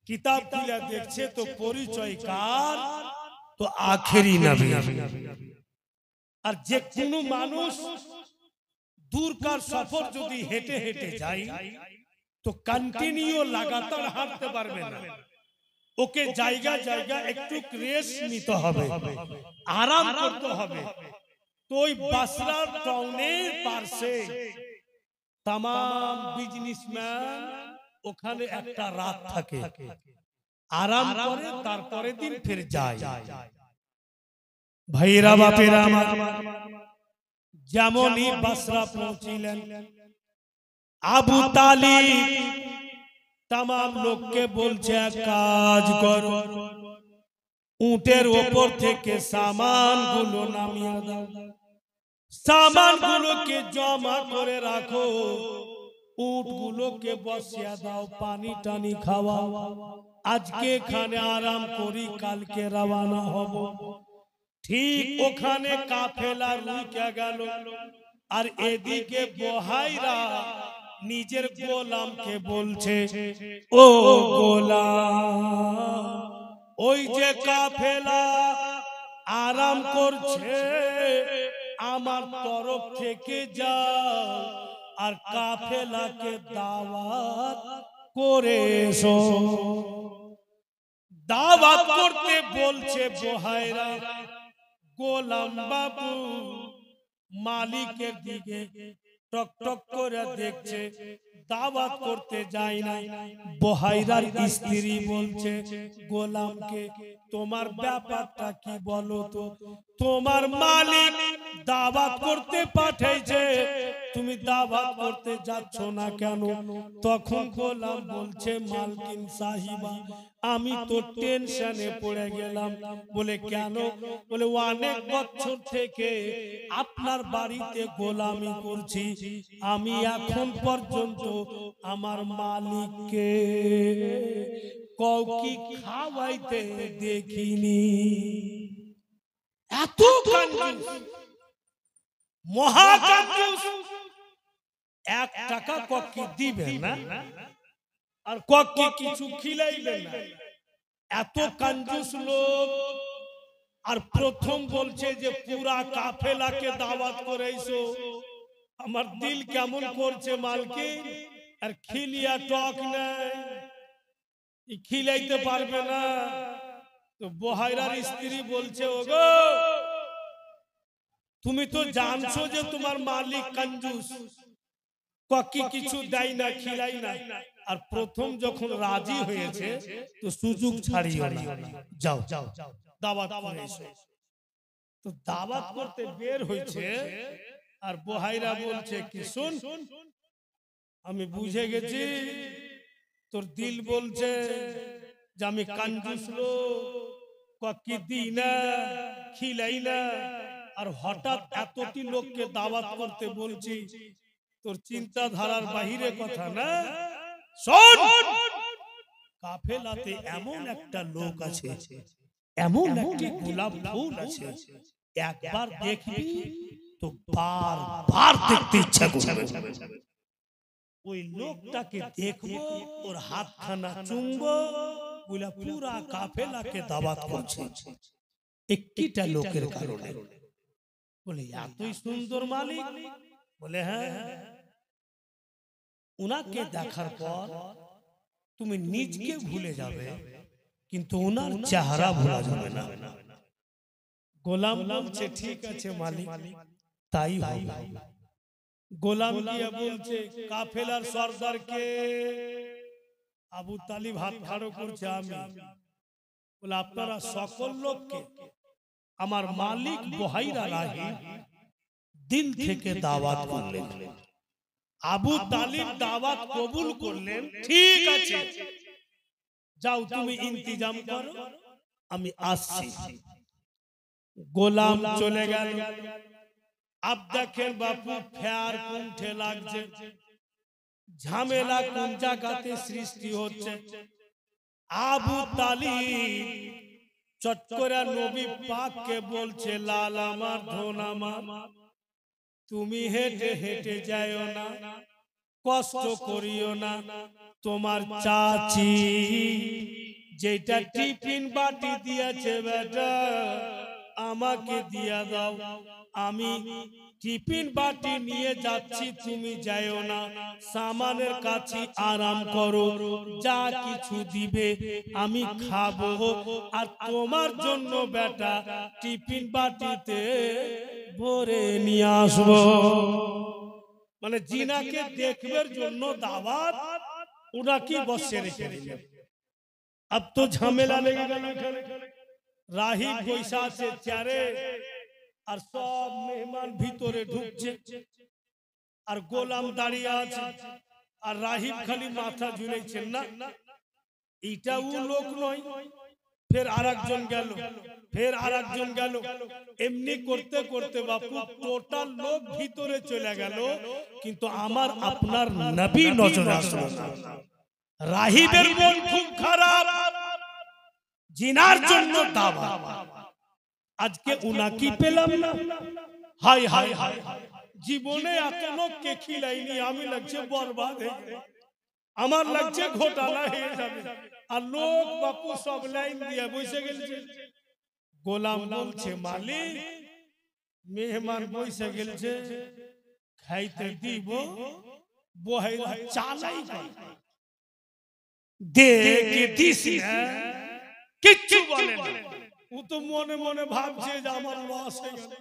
কিতাব খুলে দেখছে তো পরিচয় কার? তো আখেরি নবী। আর যে কোনো মানুষ দূরকার সফর যদি হেঁটে হেঁটে যায় তো কন্টিনিউ লাগাতার হাঁটতে পারবে না। ওকে জায়গা জায়গা একটু রেস্ট নিতে হবে, আরাম করতে হবে। তো ওই বসরা টাউনের পাশে तमाम বিজনেসম্যান ওখানে একটা রাত থাকে, আরাম করে, তারপরে দিন ফির যায়। ভাইরা বাপেরা আমার, যেমনই বসরা পৌঁছিলেন আবু তালিব तमाम লোককে বলছে কাজ করো, উটের উপর থেকে সামানগুলো নামিয়ে দাও, সামানগুলোকে জমা করে রাখো। উট গুলোকে বসিয়া দাও, পানি টানি খাওয়াও, আজকে এখানে আরাম করি, কালকে রওনা হব। ঠিক ওখানে কাফেলা রুকে গেল, আর এদিকে বহাইরা নিজের গোলামকে বলছে, ও গোলাম, ওই যে কাফেলা আরাম করছে, আমার তরফ থেকে যাও আর কাফেলাকে দাওয়াত করে এসো। দাওয়াত করতে বলছে বহাইরা। গোলাম বাবু মালিকের দিকে টক টক করে দেখছে, দাওয়াত করতে যায় না। বহাইরার স্ত্রী বলছে গোলামকে, তোমার ব্যাপারটা কি বলো তো, তোমার মালিক দাওয়াত করতে পাঠাইছে, তুমি দাওয়াত করতে যাচ্ছ না কেন? তখন গোলাম বলছে, মালকিন সাহিবা, আমি তো টেনশনে পড়ে গেলাম। বলে কেন? বলে অনেক বছর থেকে আপনার বাড়িতে গোলামি করছি, আমি এখন পর্যন্ত আমার মালিককে কাউকে খাওয়াইতে দেখিনি। এত কঞ্জুস, মহা কঞ্জুস, 1 টাকা কাউকে দিবে না আর কাউকে কিছু খিলাইবে না, এত কঞ্জুস লোক। আর প্রথম বলছে যে পুরা কাফেলাকে দাওয়াত করেছো। আমার দিল কেমন করছে মালকিন, আর খিলিয়া টক নাই, খিলাইতে পারবে না। তো বহাইরার স্ত্রী বলছে, ওগো তুমি তো জানছো যে তোমার মালিক কঞ্জুস, কাউকে কিছু দেয় না, খিলাই না। আর প্রথম যখন রাজি হয়েছে তো সুযোগ ছাড়িও না, যাও দাওয়াত করে এসো। তো দাওয়াত করতে বের হয়েছে, আর বহাইরা বলছে কি, শুন, আমি বুঝে গেছি তোর দিল বলছে যে আমি কঞ্জুস লোক, কাউকে দিই না, খিলাই না, আর হঠাৎ এতটি লোককে দাওয়াত করতে বলছি, তোর চিন্তাধারার বাহিরে কথা না। শোন, কাফেলাতে এমন একটা লোক আছে, এমন একটি গোলাপ ফুল আছে, একবার দেখবি তো বারবার দেখতে ইচ্ছা করবে। ওই লোকটাকে দেখবো, ওর হাতখানা চুমবো, বলে পুরা কাফেলাকে দাওয়াত করছে একটিটা লোকের কারণে। বলে এতই সুন্দর মালিক? বলে হ্যাঁ। উনাকে দেখার পর তুমি নিজকে ভুলে যাবে, কিন্তু ওনার চেহারা ভোলা যাবে না। গোলাম বলছে ঠিক আছে মালিক, তাই হবে। গোলাম গিয়ে বলছে কাফেলার সর্দারকে, আবু তালিব হাত খাড়ো করছে, আমি। বলে আপনারা সকল লোককে আমার মালিক বহাইরা রাহি দিল থেকে দাওয়াত করলেন। আবু তালিব দাওয়াত কবুল করলেন, ঠিক আছে যাও তুমি ইন্তজাম করো, আমি আসছি। গোলাম চলে গেল। আব দেখেন বাপু ফেয়ার কুণ্ঠে লাগছে, ঝামেলা কোন জায়গাতে সৃষ্টি হচ্ছে। আবু তালিব চট করে নবী পাককে বলছে, লাল আমার, ধন আমার, তুমি হেঁটে হেঁটে যাইও না, কষ্ট করিও না, তোমার চাচি যেটা টিফিন বাটি দিয়েছে বেটা আমাকে দিয়া দাও, আমি টিফিন বাটি নিয়ে যাচ্ছি, তুমি যাইও না, সামানের কাছে আরাম করো, যা কিছু দিবে আমি খাবো, আর তোমার জন্য বেটা টিফিন বাটিতে ভরে নিয়ে আসবো। মানে জিনাকে দেখবার জন্য দাওয়াত উনাকে বসে রেখে দিলেন। अब तो झमेला লেগে গেল। রাহিব বৈশা আছে চেয়ারে, আর সব মেহমান ভিতরে ঢুকছে, আর গোলাম দাঁড়িয়ে আছে, আর রাহিব খালি মাথা ঝুলাইছেন, না এইটা ও লোক নয়, फिर আরেকজন গেল, फिर আরেকজন গেল, এমনি করতে করতে বাপু টোটাল লোক ভিতরে চলে গেল, কিন্তু আমার আপনার নবী নজরে আসলো না। রাহিবের মন খুব খারাপ, জিনার জন্য দাওয়া, আজকে উনাকি পেলাম না, হায় হায় হায়, জীবনে এত লোককে খিলাইনি, আমি লাগছে বরবাদ হয়ে যাবে, আমার লাগছে ঘোটালা হয়ে যাবে, আর লোক বাপু সব লাইন দিয়ে বসে গেছে। গোলাম বলছে মালিক মেহমান বসে গেছে, খাইতে দিব, বহাইরা চালাই দেখে দিস না, কিচ্ছু বলে না। ও তো মনে মনে ভাবছে যে আমার লস হয়ে গেল,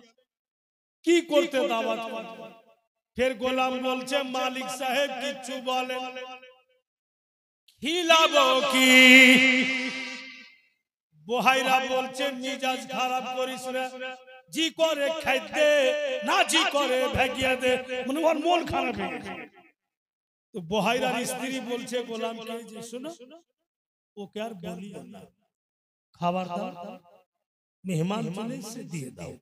কি করতে দাওয়াত করবে। ফের গোলাম বলছে মালিক সাহেব কিচ্ছু বলে, খিলাবো কি? বহাইরা বলছে মিজাজ খারাপ করিস না, জি করে খাইতে না জি করে ভাগিয়ে দে, মানে ওর মন খারাপ হয়ে গেছে। তো বহাইরার স্ত্রী বলছে গোলামকে যে শোনো, ওকে আর বলিও না, খাবার দাও, মেহমান চলে এসে দিয়ে দাও,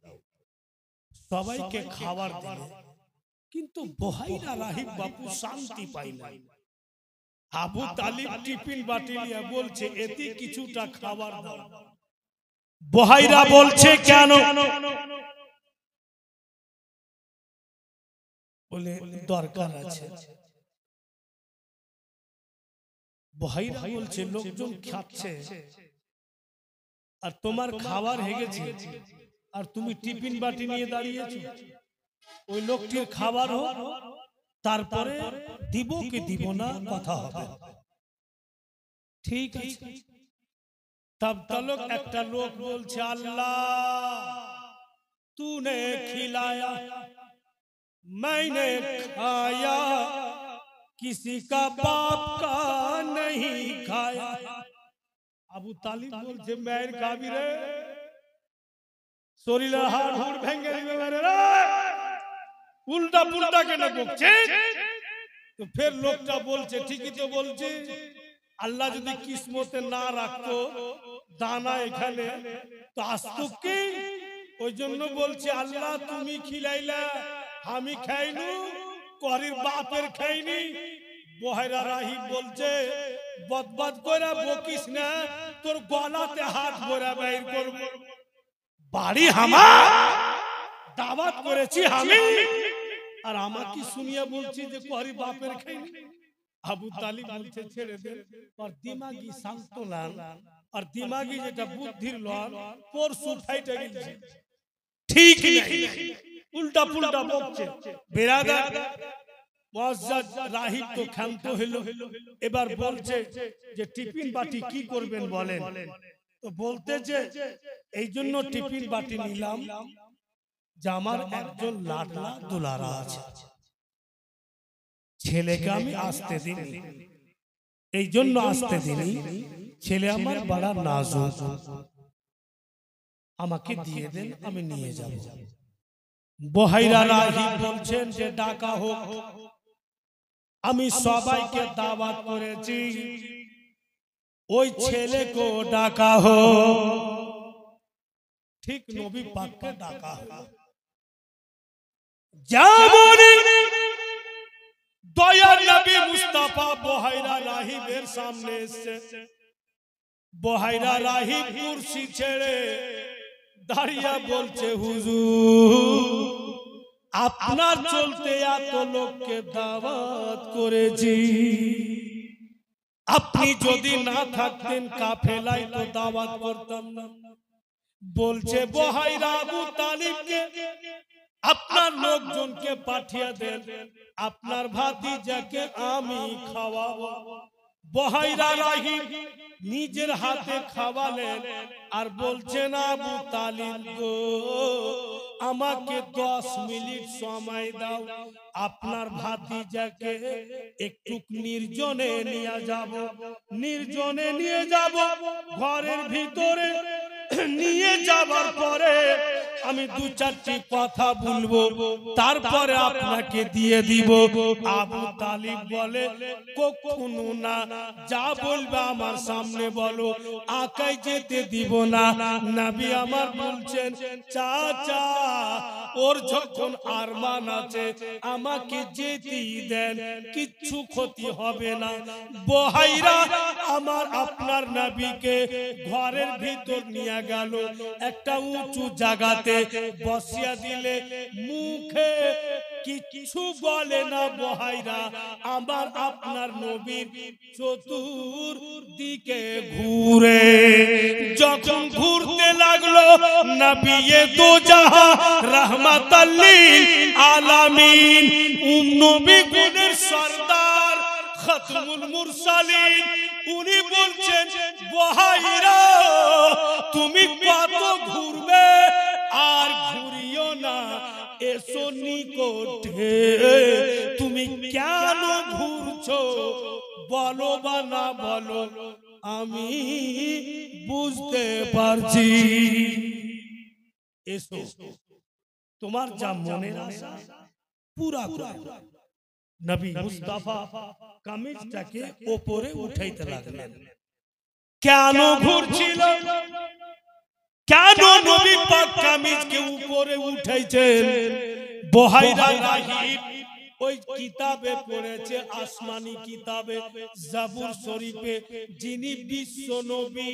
সবাইকে খাবার দিলে। কিন্তু বহাইরা রাহিব বাপু শান্তি পাইল। আবু তালিব টিফিন বাটি নিয়ে বলছে এতে কিছুটা খাবার দাও। বহাইরা বলছে কেন? বলে দরকার আছে। বহাইরা বলছে লোকজন খাচ্ছে আর তোমার খাবার হয়ে গেছে, আর তুমি টিফিন বাটি নিয়ে দাঁড়িয়েছো, ওই লোকটির খাবার হোক, তারপরে দিব কি দিব না কথা হবে, ঠিক আছে। तब तलक একটা লোক বলছে আল্লাহ तूने खिलाया मैंने खाया किसी का बाप का नहीं खाया। আবু তালিব বলছে মেয়ের খাবি রে, শরীরের হাড় হুড় ভেঙে দিবে মেরে রে, উল্টা পুল্টা কেন বকছে? তো ফের লোকটা বলছে ঠিকই তো বলছে, আল্লাহ যদি কিসমতে না রাখতো দানা এখানে তো আসতো কি? ওই জন্য বলছে আল্লাহ তুমি খিলাইলা, আমি খাইনু, করির বাপের খাইনি। বহাইরা রাহিব বলছে বদবাদ করে বকিস না, তোর গলাতে হাত ভরে বাইর করব, বাড়ি আমার, দাওয়াত করেছি আমি, আর আমাকে শুনিয়া বলছি যে করির বাপের খাইনি। আবু তালিব বলছে ছেড়ে দে, আর দিমাগি সান্তলান আর দিমাগি যেটা বুদ্ধির লন পরশু ফাইটে গেছে, ঠিক নাই, উল্টা পুল্টা বকছে। বেরাদার মুআজ্জাজ রাহিব তো ক্ষান্ত হলো, এবার বলছে যে টিফিন বাটি কি করবেন বলেন। তো বলতেছে এই জন্য টিফিন বাটি নিলাম যে আমার একজন লাডলা দুলারা আছে, ছেলেকে আমি আসতে দিই, এই জন্য আসতে দিই, ছেলে আমার বড় নাজুক, আমাকে দিয়ে দেন আমি নিয়ে যাব। বহাইরা রাহিব বলছেন যে ডাকা হোক, আমি সবাইকে দাওয়াত করেছি, ওই ছেলেকে ডাকা হোক। ঠিক নবী পাককে ডাকা হোক। যেমন দয়ার নবী মুস্তাফা বহাইরা রাহিবের সামনে এসে, বহাইরা রাহিব কুরসি ছেড়ে দাঁড়িয়ে বলছে হুজুর আপনার চলতে এত লোককে দাওয়াত করেছি, আপনি যদি না থাকতেন কাফেলায় তো দাওয়াত করতাম না। বলছে বহাইরা আবু তালিবকে আপনার লোকজনকে পাঠিয়ে দেন, আপনার ভাতিজাকে আমি খাওয়াবো। বহাইরা রাহিব নিজের হাতে খাওয়ালেন আর বলছেন আবু তালিব গো আমাকে 10 মিনিট সময় দাও, আপনার ভাতিজাকে একটু নির্জনে নিয়ে যাব, নির্জনে নিয়ে যাব, ঘরের ভিতরে নিয়ে যাবার পরে আমি দু চারটি কথা বলবো, তারপরে আপনাকে দিয়ে দিব। আবু তালিব বলে কখনো না, যা বলবে আমার সামনে বলো, আকাই যেতে দিব না। নবী আমার বলছেন চাচা ওর যখন আরমান আছে আমাকে যেতেই দেন, কিচ্ছু ক্ষতি হবে না। বহাইরা আমার আপনার নবীকে ঘরের ভিতর নিয়ে গেল, একটা উঁচু জায়গাতে বসিয়া দিলে, মুখে কিছু বলে না বহাইরা। আমার আপনার নবীর চতুর্দিকে ঘুরে, যখন ঘুরতে লাগলো, নবী দো জাহা রাহমাতাল লিল আলামিন, নবী গুণের সরদার খতমুল মুরসালিন, উনি বলছেন বহাইরা তুমি কত ঘুরবে, আর ঘুরিও না, এসো নিকটে। তুমি কেন ঘুরছো বলো বা না বলো, আমি বুঝতে পারছি। এসো, তোমার যা মনের আশা পুরা করো। নবী মুস্তাফা কামিজটাকে উপরে উঠাইতে লাগলেন। কেন ঘুরছিল, কেন নবী পাক কামিজকে উপরে উঠাইছেন? বহাইরা রাহিব ওই কিতাবে পড়েছে, আসমানি কিতাবে জাবুর শরীফে, যিনি বিশ্ব নবী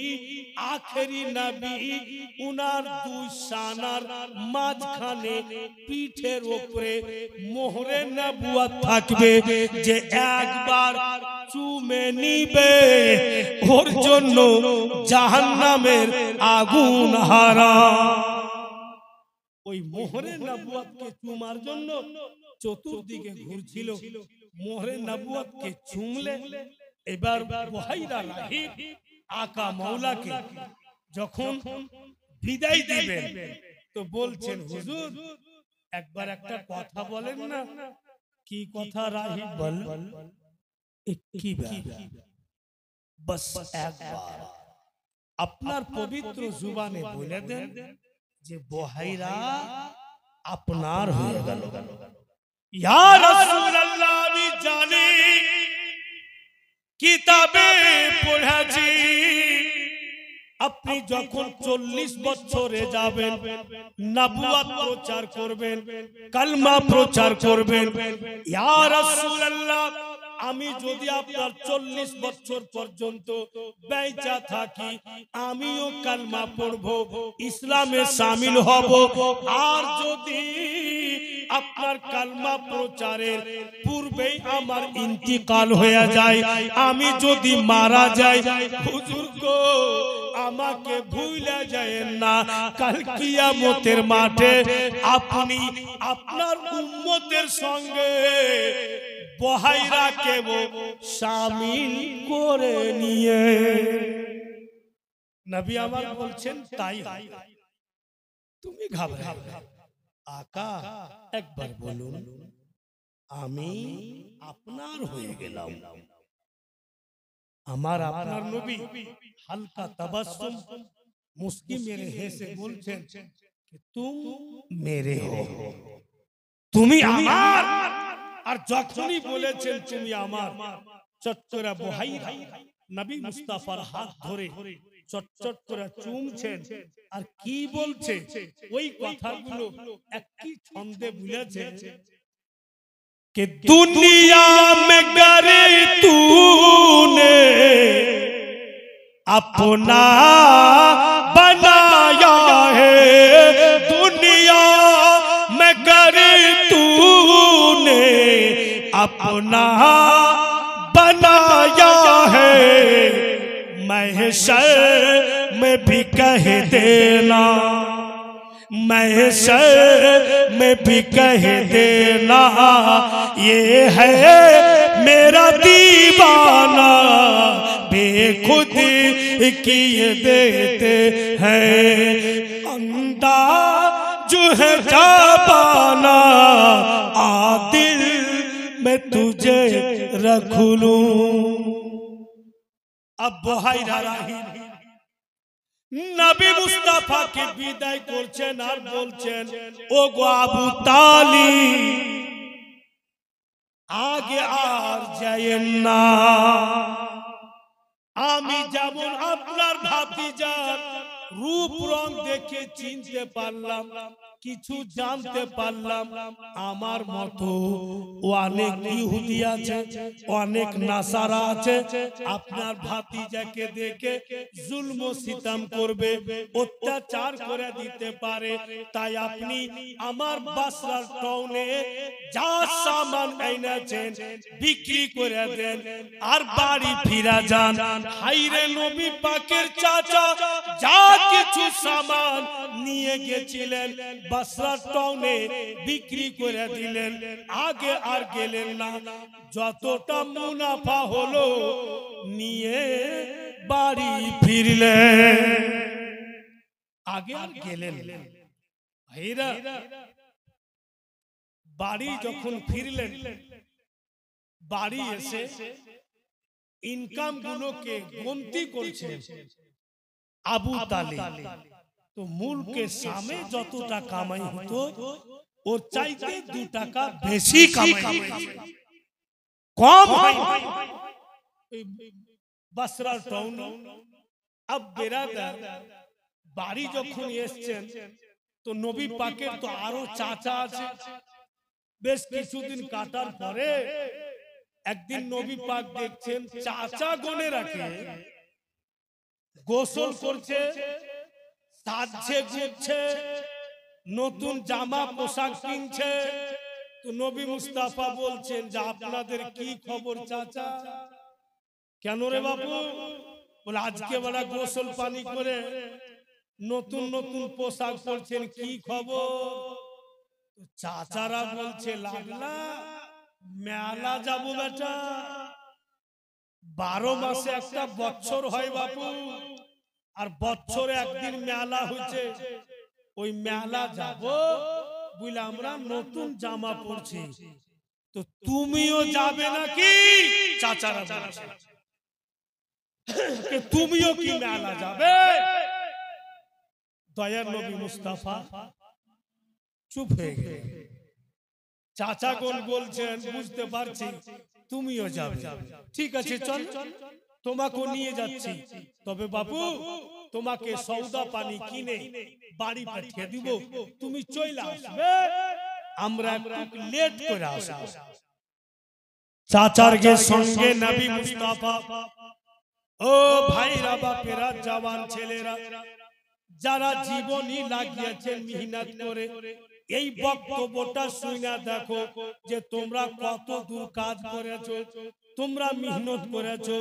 আখেরি নবী, উনার দুই শানার মাঝখানে পিঠের উপরে মোহরে নবুয়ত থাকবে, যে একবার চুমে নিবে ওর জন্য জাহান্নামের আগুন হারাম। ওই মোহরে নবুয়তকে চুমার জন্য চতুর্দিকে ঘুরছিল। মোহরে নবুয়তকে চুমলে এবার বহাইরা রাহিব আকা মাওলাকে যখন বিদায় দিবেন, তো বলছেন হুজুর একবার একটা কথা বলেন না। কি কথা রাহিব? বল কি বাস একবার আপনার পবিত্র জুবানে বলে দেন যে বহাইরা আপনার হয়ে গেল। ইয়া রাসূলুল্লাহ আমি জানি, কিতাবে পড়েছি, আপনি যখন 40 বছরে যাবেন, নবুয়ত প্রচার করবেন, কালমা প্রচার করবেন। ইয়া রাসূলুল্লাহ আমি যদি আপনার 40 বছর পর্যন্ত বেঁচে থাকি, আমিও কালমা পড়ব, ইসলামে শামিল হব। আর যদি আপনার কালমা প্রচারের পূর্বেই আমার ইন্তিকাল হয়ে যায়, আমি যদি মারা যাই, হুজুর গো আমাকে ভুলে যায়েন না, কাল কিয়ামতের মাঠে আপনি আপনার উম্মতের সঙ্গে বহাইরাকে শামিল করে নিয়ে। নবী আমার বলছেন তাই তুমি ঘাবড়াও না। আকা একবার বলুন আমি আপনার হয়ে গেলাম। আমার আপনার নবী হালকা তাবাসসুম মুস্কি মেরে হেসে বলছেন कि तुम मेरे हो, তুমি আমার। আর যখনই বলেছেন তুমি আমার, চট্টরা বহাইরা নবী মুস্তাফার হাত ধরে চটচট করে চুমছেন। আর কি বলছে ওই কথাগুলো একই ছন্দে বলেছে कि दुनिया में करे तूने अपना बनाया है, दुनिया में करे तूने अपना बनाया है, महशर में भी कह देना, महशर में भी कह देना, ये है मेरा दीवाना, बेखुद किए देते हैं, अंदाज है जाबाना, आ दिल में तुझे रख लूं। अब बहाइरा राहिब নবী মুস্তাফাকে বিদায় করছেন আর বলছেন, ও গো আবু তালিব, আগে আর যায়েন না। আমি যেমন আপনার ভাতিজার রূপ রং দেখে চিনতে পারলাম, কিছু জানতে পারলাম, আমার মতো অনেক ইহুদি আছে, অনেক নাসারা আছে, আপনার ভাতিজাকে দেখে জুলম সিতাম করবে, অত্যাচার করে দিতে পারে। তাই আপনি আমার বাসরার টাউনে যা সামান এনেছেন বিক্রি করে দেন আর বাড়ি ফিরা যান। হাইরে নবী পাকের চাচা যা কিছু সামান নিয়ে গেছিলেন বাসরা টাউনে বিক্রি করে দিলেন, আগে আর গেলেন না। যতটা মুনাফা হলো নিয়ে বাড়ি ফিরলেন, আগে আর গেলেন। ভাইরা, বাড়ি যখন ফিরলেন, বাড়ি এসে ইনকাম গুলোকে গন্তি করছে আবু তালিব। তো মুলকে সামে যতটা কামাই হতো ওর চাইতে 2 টাকা বেশি কামাই, কম হয়। বাসরার টাউন আব বেরাদার বাড়ি যখন এসছেন, তো নবী পাকের তো আরো চাচা আছে। বেশ কিছুদিন কাটার পরে একদিন নবী পাক দেখছেন চাচা গনেরাকে গোসল করছে, সাজছে গুজছে, নতুন জামা পোশাক কিনছে। তো নবী মুস্তাফা বলছেন যে আপনাদের কি খবর চাচা? কেন রে বাবু? বলে আজকে বড় গোসল পানি করে নতুন নতুন পোশাক পরছেন, কি খবর? চাচারা বলছে, লাগলা মেলা যাবো বেটা, 12 মাসে একটা বছর হয় বাপু, আর বছরে একদিন মেলা হচ্ছে, ওই মেলা যাব বলে আমরা নতুন জামা পরছি। তো তুমিও যাবে নাকি? চাচারা বলছে, তুমিও কি মেলা যাবে? দয়ার নবী মুস্তাফা চুপ হয়ে গেলেন। চাচাগণ বলছেন, বুঝতে পারছি তুমিও যাবে, ঠিক আছে চল, তোমাকে নিয়ে যাচ্ছি। তবে বাবু তোমাকে সওদা পানি কিনে বাড়ি পাঠিয়ে দিব, তুমি চলে আসবে, আমরা একটু লেট করে আসব। চাচার সঙ্গে নবী মুস্তাফা, ও ভাইরা বাপেরা, জওয়ান ছেলেরা যারা জীবনই লাগিয়েছেন মেহনত করে, এই বক্তব্যটা শুনে দেখো যে তোমরা কত দূর কাজ করেছো, তোমরা মেহনত করেছো,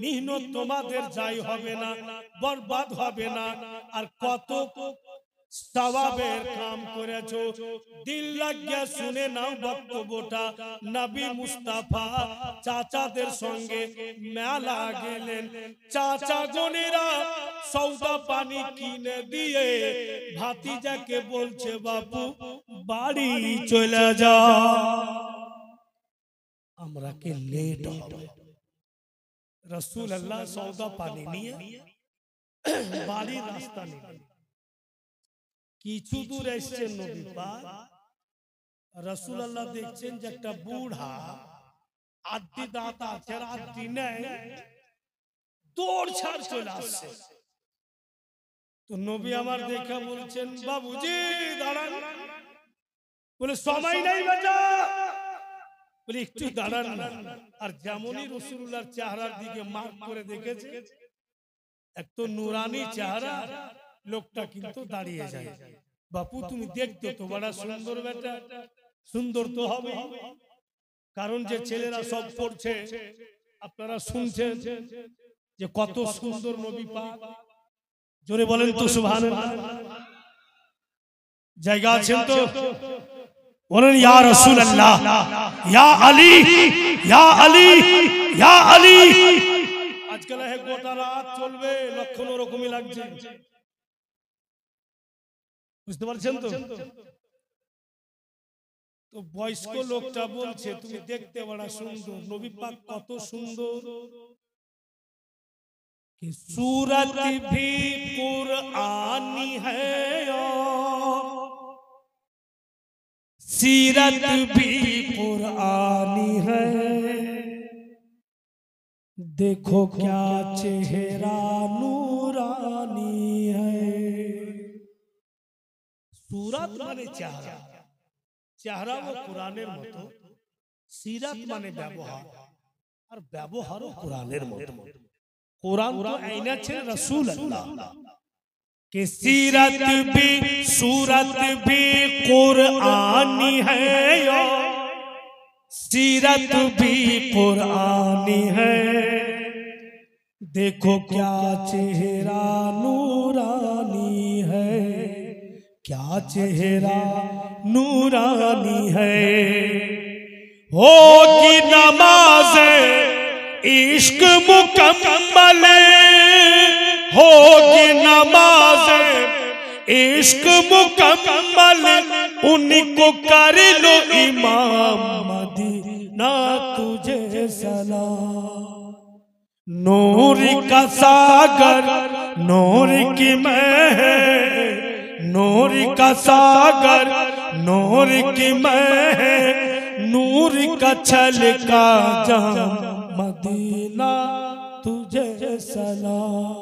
মেহনত তোমাদের যাই হবে না, বরবাদ হবে না, আর কত সওয়াবের কাম করেছো। দিল লাগিয়ে শুনে নাও বক্তব্যটা। নবী মুস্তাফা চাচাদের সঙ্গে মেলা গেলেন, চাচা গনেরা সওদা পানি কিনে দিয়ে ভাতিজাকে বলছে, বাবু বাড়ি চলে যা, আমরা কে লেট হবে। রাসূলুল্লাহ সওদা পানি নিয়ে বাড়ির রাস্তা নিলেন। কিছু দূর এসছেন নবী পাক, রাসূলুল্লাহ দেখছেন যে একটা বুড়া আদি দাঁত আছে, আদি নেই, দৌড় ছাড় চলে আসছে। তো নবী আমার দেখা বলছেন, বাবুজি দাঁড়ান। বলে সময় নাই বেটা, বলে একটু দাঁড়ান না। আর যেমনই রাসূলুল্লাহর চেহারার দিকে মার্ক করে দেখেছে, এক তো নুরানি চেহারা, লোকটা কিন্তু দাঁড়িয়ে যায়। বাপু তুমি দেখতে তো বড় সুন্দর বেটা, সুন্দর তো হবে, কারণ যে ছেলেরা সব পড়ছে আপনারা শুনছেন যে কত সুন্দর নবী পাক। জোরে বলেন তো সুবহানাল্লাহ। জায়গা আছেন তো বলেন ইয়া রাসূলুল্লাহ, ইয়া আলী, ইয়া আলী, ইয়া আলী। আজকাল এক গোটা রাত চলবে, লক্ষণ ওরকমই লাগছে, বুঝতে পারছেন তো? তো বয়স্ক লোকটা বলছে, তুমি দেখতে বড় সুন্দর, নবী পাক কত সুন্দর। कि सूरत भी कुरानी है और सीरत भी कुरानी है। देखो क्या चेहरा नूरानी है। सूरत माने चेहरा, चेहरा वो कुरानेर मतो, सीरत माने व्यवहार और व्यवहारও कुरानेर मतो। कुरान तो आईना छे रसूल अल्लाह के सीरत भी सूरत भी कुरानी है और सीरत भी कुरानी है। देखो क्या चेहरा नूरानी है, क्या चेहरा नूरानी है। होगी नमाज इश्क मुकम्मल, होगी नमाज इश्क मुकम्मल, उनको कर लो इमाम मदीना तुझे सलाम। नूर का सागर नूर की महर, नूर का सागर नूर की महर, नूर का छलका जाम मदीना तुझे सलाम।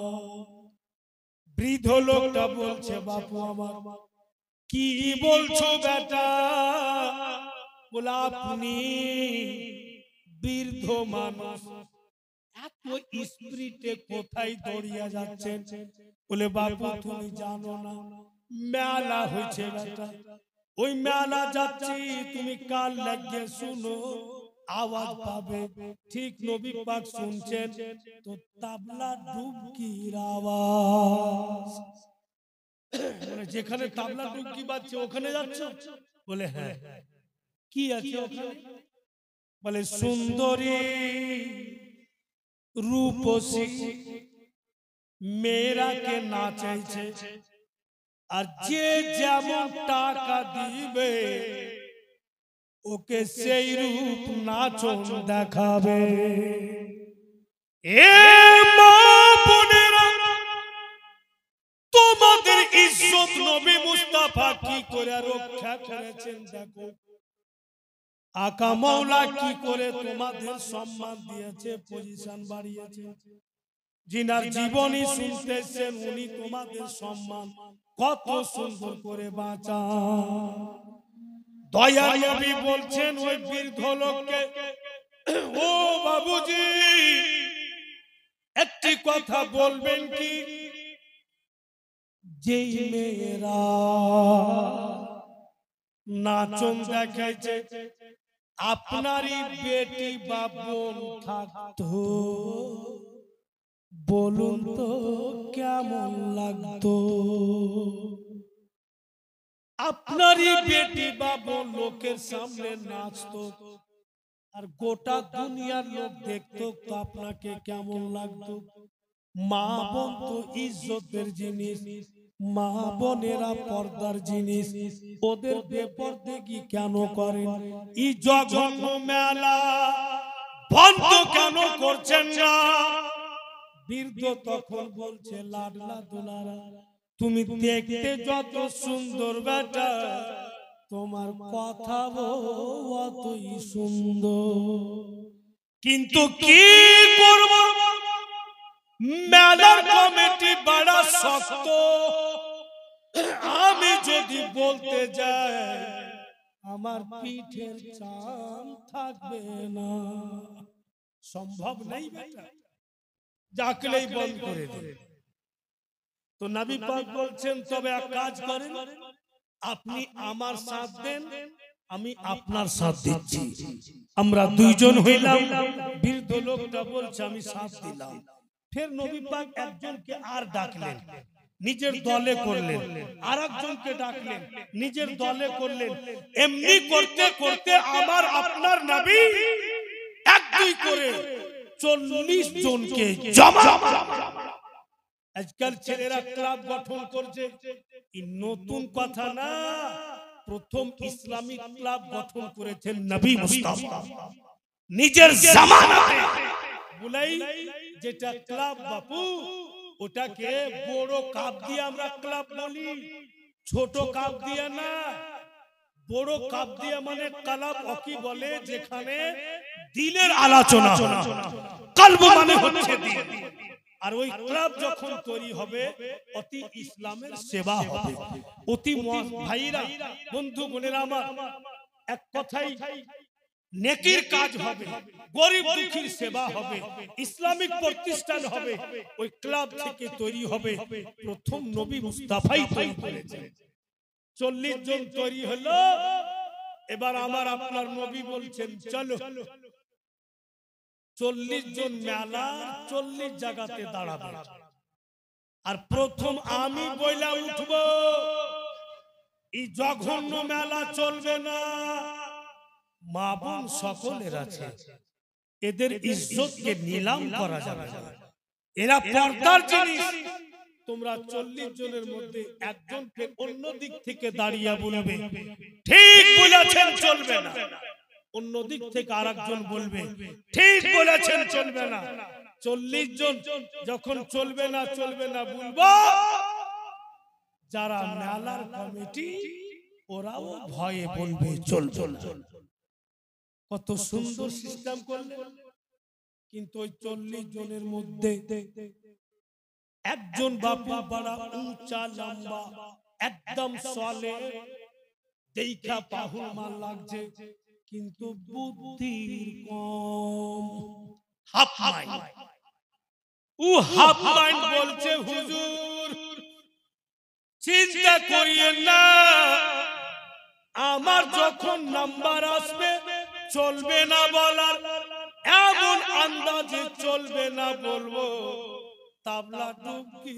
বৃদ্ধ লোকটা বলছে বাপু আমার কি বলছো বেটা? বলে আপনি বৃদ্ধ মানুষ এত স্পিরিটে কোথায় দৌড়িয়ে যাচ্ছেন? বলে বাপু তুমি জানো না মেলা হয়েছে বেটা, ওই মেলা যাচ্ছি, তুমি কান লাগিয়ে শুনো आवाज पावे। ठीक नबी पाक सुनছেন तो तबला डुबकीर आवाज, যেখানে তবলা ডুবকি বাজছে ওখানে যাচ্ছ? বলে হ্যাঁ। কি আছে ওখানে? বলে সুন্দরী রূপসী মেয়েরাকে নাচাইছে, আর যে যেমন টাকা দিবে ওকে সেই রূপ নাচন দেখাবে। এ মা বোনেরা, তোমাদের ইজ্জত নবী মুস্তাফা কি করে রক্ষা করেছেন দেখো। আকা মাওলা কি করে তোমাদের সম্মান দিয়েছে, পজিশন বাড়িয়েছে। जिनार जीवनी শুনতেছেন উনি তোমাদের সম্মান কত সুন্দর করে বাঁচা। দয়ার নবী বলছেন ওই বৃদ্ধ লোককে, ও বাবুজি একটি কথা বলবেন কি? যেই মেয়েরা নাচন দেখাইছে আপনারই বেটি বা বোন থাকতো, বলুন তো কেমন লাগতো? আপনারই বেটি বা বোন লোকের সামনে নাচতো আর গোটা দুনিয়ার লোক দেখতো, তো আপনাকে কেমন লাগতো? মা বোন তো ইজ্জতের জিনিস, মা বোনেরা পর্দার জিনিস, ওদের বেপরদেগি কেন করেন? এই জঘন্য মেলা বন্ধ কেন করছেন না? বৃদ্ধ তখন বলছে, লাডলা দুলারা তুমি দেখতে যত সুন্দর বেটা, তোমার কথা অতই সুন্দর, কিন্তু কি করব মেলার কমিটি বড় শক্ত। আমি যদি বলতে যাই আমার পিঠের চাম থাকবে না, সম্ভব নেই বেটা, যাকলেই বন্ধ করে দে। তো নবী পাক বলছেন তবে এক কাজ করেন, আপনি আমার সাথ দেন, আমি আপনার সাথ দিচ্ছি, আমরা দুইজন হইলাম। বৃদ্ধ লোকটা বলছে আমি সাথ দিলাম। ফের নবী পাক একজনকে আর ডাকলেন, নিজের দলে করলেন, আর একজনকে ডাকলেন, নিজের দলে করলেন। এমনি করতে করতে আমার আপনার নবী এক দুই করে 40 জনকে জমা। আজকাল ছেলেরা ক্লাব গঠন করছে, এই নতুন কথা না, প্রথম ইসলামিক ক্লাব গঠন করেছেন নবী মুস্তাফা নিজের জামানাতে। বলাই যেটা ক্লাব বাপু, ওটাকে বড় কাপ দিয়ে আমরা ক্লাব বলি, ছোট কাপ দিয়ে না। বড় কাপ দিয়ে মানে ক্লাব ওকে বলে যেখানে দিনের আলোচনা, কলব মানে হচ্ছে দিন। আর ওই ক্লাব যখন তৈরি হবে অতি ইসলামের সেবা হবে। অতি ভাইরা বন্ধু বোনেরা আমার, এক কথাই নেকির কাজ হবে, গরিব দুঃখীর সেবা হবে, ইসলামিক প্রতিষ্ঠান হবে। ওই ক্লাব থেকে তৈরি হবে। প্রথম নবী মুস্তাফাই তৈরি করেছেন। 40 জন তৈরি হলো। এবার আমার আপনার নবী বলছেন চলো 40 জন মেলা 40 জায়গাতে দাঁড়াবে। আর প্রথম আমি বইলা উঠব, এই জঘন্য মেলা চলবে না। মা বোন সকলের আছে, এদের ইজ্জতকে নিলাম করা যাবে না। এরা পর্দার জিনিস। তোমরা 40 জনের মধ্যে একজনকে অন্য দিক থেকে দাঁড়িয়ে বলবে ঠিক বলেছেন চলবে না, অন্য দিক থেকে আরেকজন বলবে ঠিক বলেছেন চলবে না। 40 জন যখন চলবে না বলবো, যারা মেলার কমিটি ওরাও ভয়ে বলবে চলবে না। কত সুন্দর সিস্টেম করলেন। কিন্তু ওই 40 জনের মধ্যে একজন বাপু বড় উঁচা লম্বা, একদম সালে, দেখা পাহুল মাল লাগছে, কিন্তু বুদ্ধির কম, হাফ মাইন্ড। ও হাফ মাইন্ড বলছে হুজুর চিন্তা করিয়েন না, আমার যখন নাম্বার আসবে চলবে না বলার এমন আন্দাজে চলবে না বলবো, তাবলা ডুবকি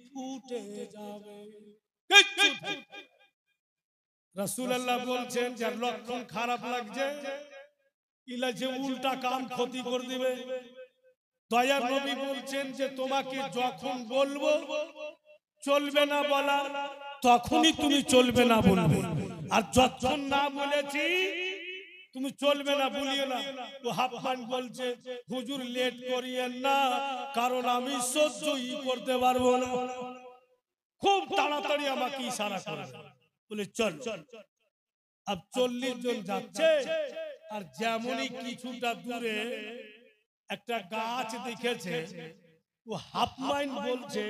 ফুটে যাবে। রাসূলুল্লাহ বলছেন যার লক্ষণ খারাপ লাগছে, ইলাজে উল্টা কাম ক্ষতি করে দিবে। দয়ার নবী বলছেন যে তোমাকে যখন বলবো চলবে না বলা, তখনই তুমি চলবে না বলবে। আর যখন না বলেছি তুমি চলবে না বলিও না। ও হাফমান বলছে হুজুর লেট করিয়েন না, কারণ আমি সহ্যই করতে পারবো না। খুব তাড়াতাড়ি আমাকে ইশারা করে বলে চল। আর 40 জন যাচ্ছে। আর যেমনই কিছুটা দূরে একটা গাছ দেখেছে, ও হাফ মাইন্ড বলছে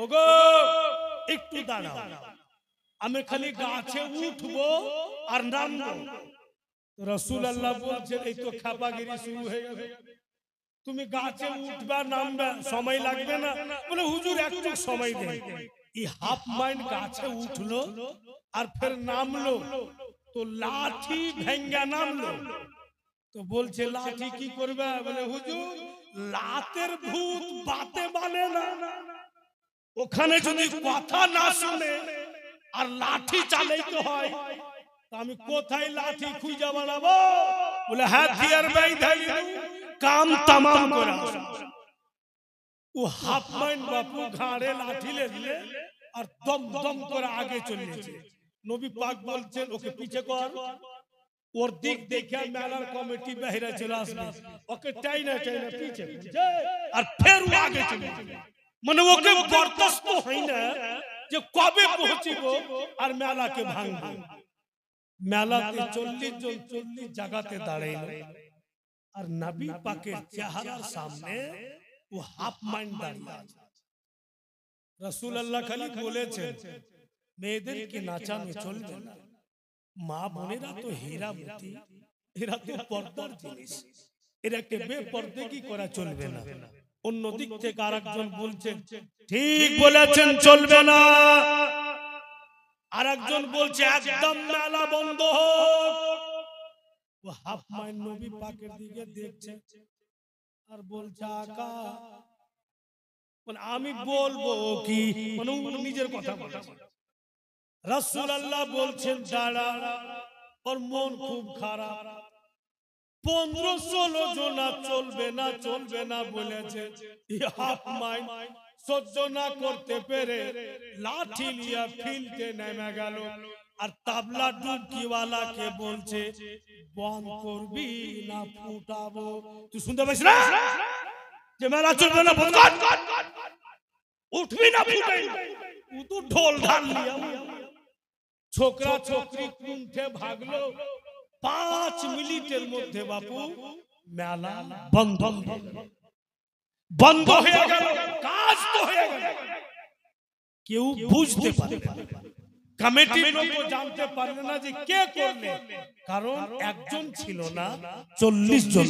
ওগো একটু দাঁড়াও, আমি খালি গাছে উঠবো আর নামবো। রাসূলুল্লাহ বলছেন এই তো খাপাগিরি শুরু হয়ে গেছে, তুমি গাছে উঠবা নামবা সময় লাগবে না? বলে হুজুর একটু সময় দেন। এই হাফ মাইন্ড গাছে উঠলো আর ফের নামলো, তো লাঠি ভেঙ্গা নামলো। তো বলছে লাঠি কি করবে? বলে হুজুর লাতের ভূত বাতে মানে না, ওখানে যদি কথা না শুনে আর লাঠি চালাইতে হয়, আমি কোথায় লাঠি খুঁজে বানাবো? বলে হাতিয়ার বাইধাই কাম তামাম করা। ও হাফ মাইন্ড বাপু ঘাড়ে লাঠি লেলে আর দম দম করে আগে চলেছে। নবী পাক বলছেন ওকে পিছে কর। ওর দিক দেখে মেলার কমিটি বাইরে চলে আসবে, ওকে টাইনা টাইনা পিছে আর ফের আগে চলে। মানে ওকে বরদাস্ত হয় না যে কবে পৌঁছিব আর মেলাকে ভাঙবো। মেলাতে 40 জন 40 জায়গাতে দাঁড়াইল, আর নবী পাকের চেহারার সামনে ও হাফ মাইন্ড দাঁড়িয়ে আছে। রাসূলুল্লাহ খালি বলেছেন মেয়েদেরকে নাচানো চলবে না, মা বোনেরা তো হীরা মতি, এরা তো পর্দার জিনিস, এরাকে বেপরদেগি করা চলবে না। অন্য দিক থেকে আরেকজন বলছেন ঠিক বলেছেন চলবে না, আরেকজন বলছে একদম মেলা বন্ধ হোক। ও হাফ মাইন্ড নবী পাকের দিকে দেখছে আর বলছে আকা মানে আমি বলবো কি, মানে নিজের কথা বলে। রাসূলুল্লাহ বলছেন দাঁড়া, ওর মন খুব খারাপ। 15-16 জন চলবে না বলেছে। হাফ মাইন্ড সহ্য না করতে পেরে লাঠি নিয়ে ফিল্ডে নেমে গেল। আর তাবলা ডুবকিওয়ালাকে বলছে বন্ধ করবি না ফুটাবো? তুই শুনতে পাইস না যে মেলা চলবে না বদকাট উঠবি না ফুটে তো ঢোল ঢাল লিয়া ছোকরা ছোকরি কুণ্ঠে ভাগলো 5 মিনিটের মধ্যে বাপু মেলা বন্ধ হয়ে গেল কাজ তো হয়ে গেল কেউ বুঝতে পারে কমিটির লোক জানতে পারবে না যে কে করলে কারণ একজন ছিল না 40 জন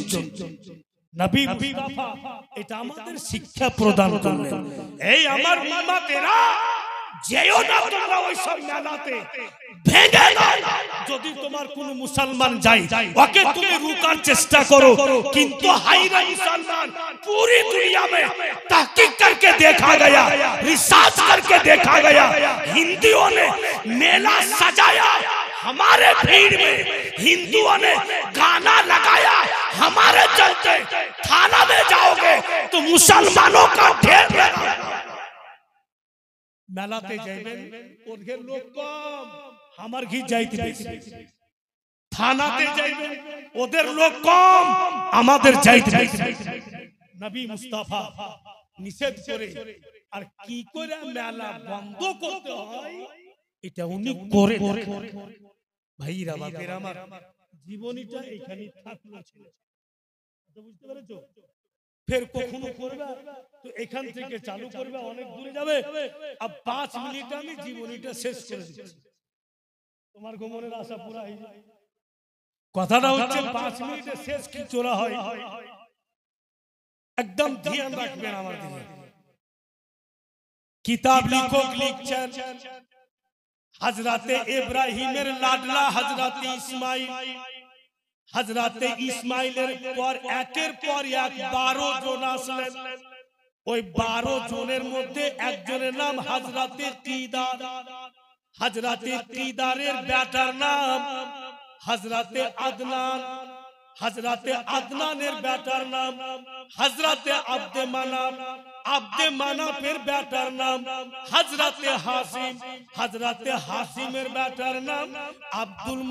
নবী মুস্তাফা এটা আমাদের শিক্ষা প্রদান করলেন এই আমার উম্মতেরা যেও না তোমরা ওই সব মেলাতে ভেঙে দাও যদি তোমার কোন মুসলমান যায় ওকে তুমি রুকার চেষ্টা করো কিন্তু হাইরা মুসলমান पूरी दुनिया में तहकीक करके देखा गया रिसर्च करके देखा गया हिंदुओं ने मेला सजाया हमारे भीड़ में हिंदुओं ने गाना लगाया हमारे चलते थाना में जाओगे तो मुसलमानों का ढेर लगा মেলাতে যাইবেন ওদের লোক কম আমার ঘি যাইতে বেশি থানাতে যাইবেন ওদের লোক কম আমাদের যাইতে বেশি নবী মুস্তাফা নিষেধ করে আর কি করে মেলা বন্ধ করতে হয় এটা উনি করে ভাইরা বাপেরা আমার জীবনীটা এখানেই থাকলো ছিল বুঝতে পেরেছো फिर কখনো করবে তো এখান থেকে চালু করবে অনেক দূরে যাবে আর 5 মিনিট আমি জীবনীটা শেষ করে দিচ্ছি তোমার গোমনের আশা পুরা হয়ে যায় কথাটা হচ্ছে 5 মিনিটে শেষ কি চোরা হয় একদম ধ্যান রাখবেন আমার দিকে কিতাব লেখক লিখছেন হযরতে ইব্রাহিমের লাডলা হযরতে ইসমাইল হযরতে ইসমাইলের পর একের পর এক 12 জন আসলেন ওই 12 জনের মধ্যে একজনের নাম হযরতে কিদার হযরতে কিদারের বেটার নাম হযরতে আদনান হযরতে আদনানের বেটার নাম হযরতে আব্দে মানাফের বেটার নাম হযরতে হাসিম হযরতে হাসিমের বেটার নাম আব্দুল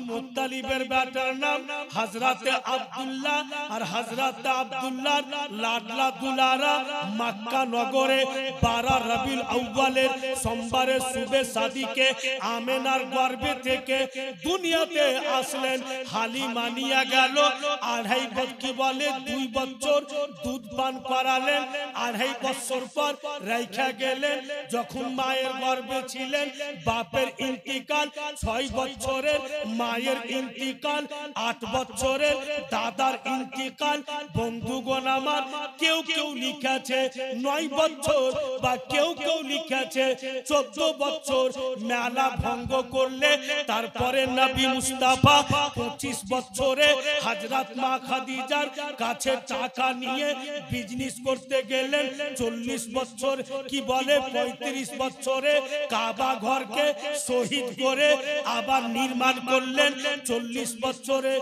মুত্তালিবের বেটার নাম হযরতে আব্দুল্লাহ আর হযরতে আব্দুল্লাহর লাডলা দুলারা মক্কা নগরে 12 রবিউল আউয়ালের সোমবারে সুবে সাদিকে আমেনার গর্ভে থেকে দুনিয়াতে আসলেন হালিমা নিয়ে গেল 2.5 বছর কি বলে 2 বছর দুধ পান করালেন 2.5 বছর পর রাইখা গেলেন যখন মায়ের গর্ভে ছিলেন বাপের ইন্তিকাল 6 বছরের মায়ের ইন্তিকাল 8 বছরের দাদার ইন্তিকাল বন্ধুগণ আমার কেউ কেউ লিখেছে 9 বছর বা কেউ কেউ লিখেছে 14 বছর মেলা ভঙ্গ করলে তারপরে নবী মুস্তাফা 25 বছরে হযরত মা খাদিজার কাছে টাকা নিয়ে বিজনেস করতে গেলেন 40 বছর কি বলে 35 বছরে কাবা ঘরকে শহীদ করে আবার নির্মাণ করলেন 40 বছরে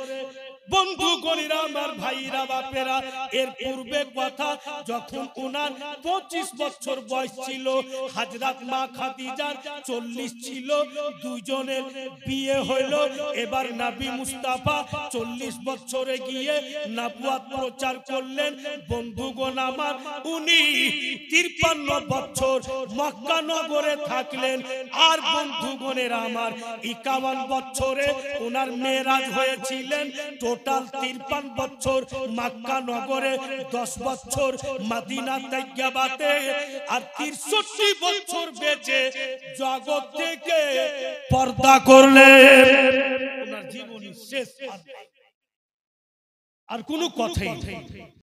বন্ধু গণিরা আমার ভাইরা বাপেরা এর পূর্বে কথা যখন ওনার 25 বছর বয়স ছিল হযরত মা খাদিজার 40 ছিল দুজনের বিয়ে হইল এবার নবী মুস্তাফা 40 বছরে গিয়ে নবুয়ত প্রচার করলেন বন্ধুগণ আমার উনি 53 বছর মক্কা নগরে থাকলেন আর বন্ধুগণের আমার 51 বছরে ওনার মেরাজ হয়েছিলেন টোটাল 53 বছর মক্কা নগরে 10 বছর মদিনা তৈয়বাতে আর 63 বছর বেঁচে জগৎ থেকে পর্দা করলেন ওনার জীবনী শেষ আর কোনো কথাই নেই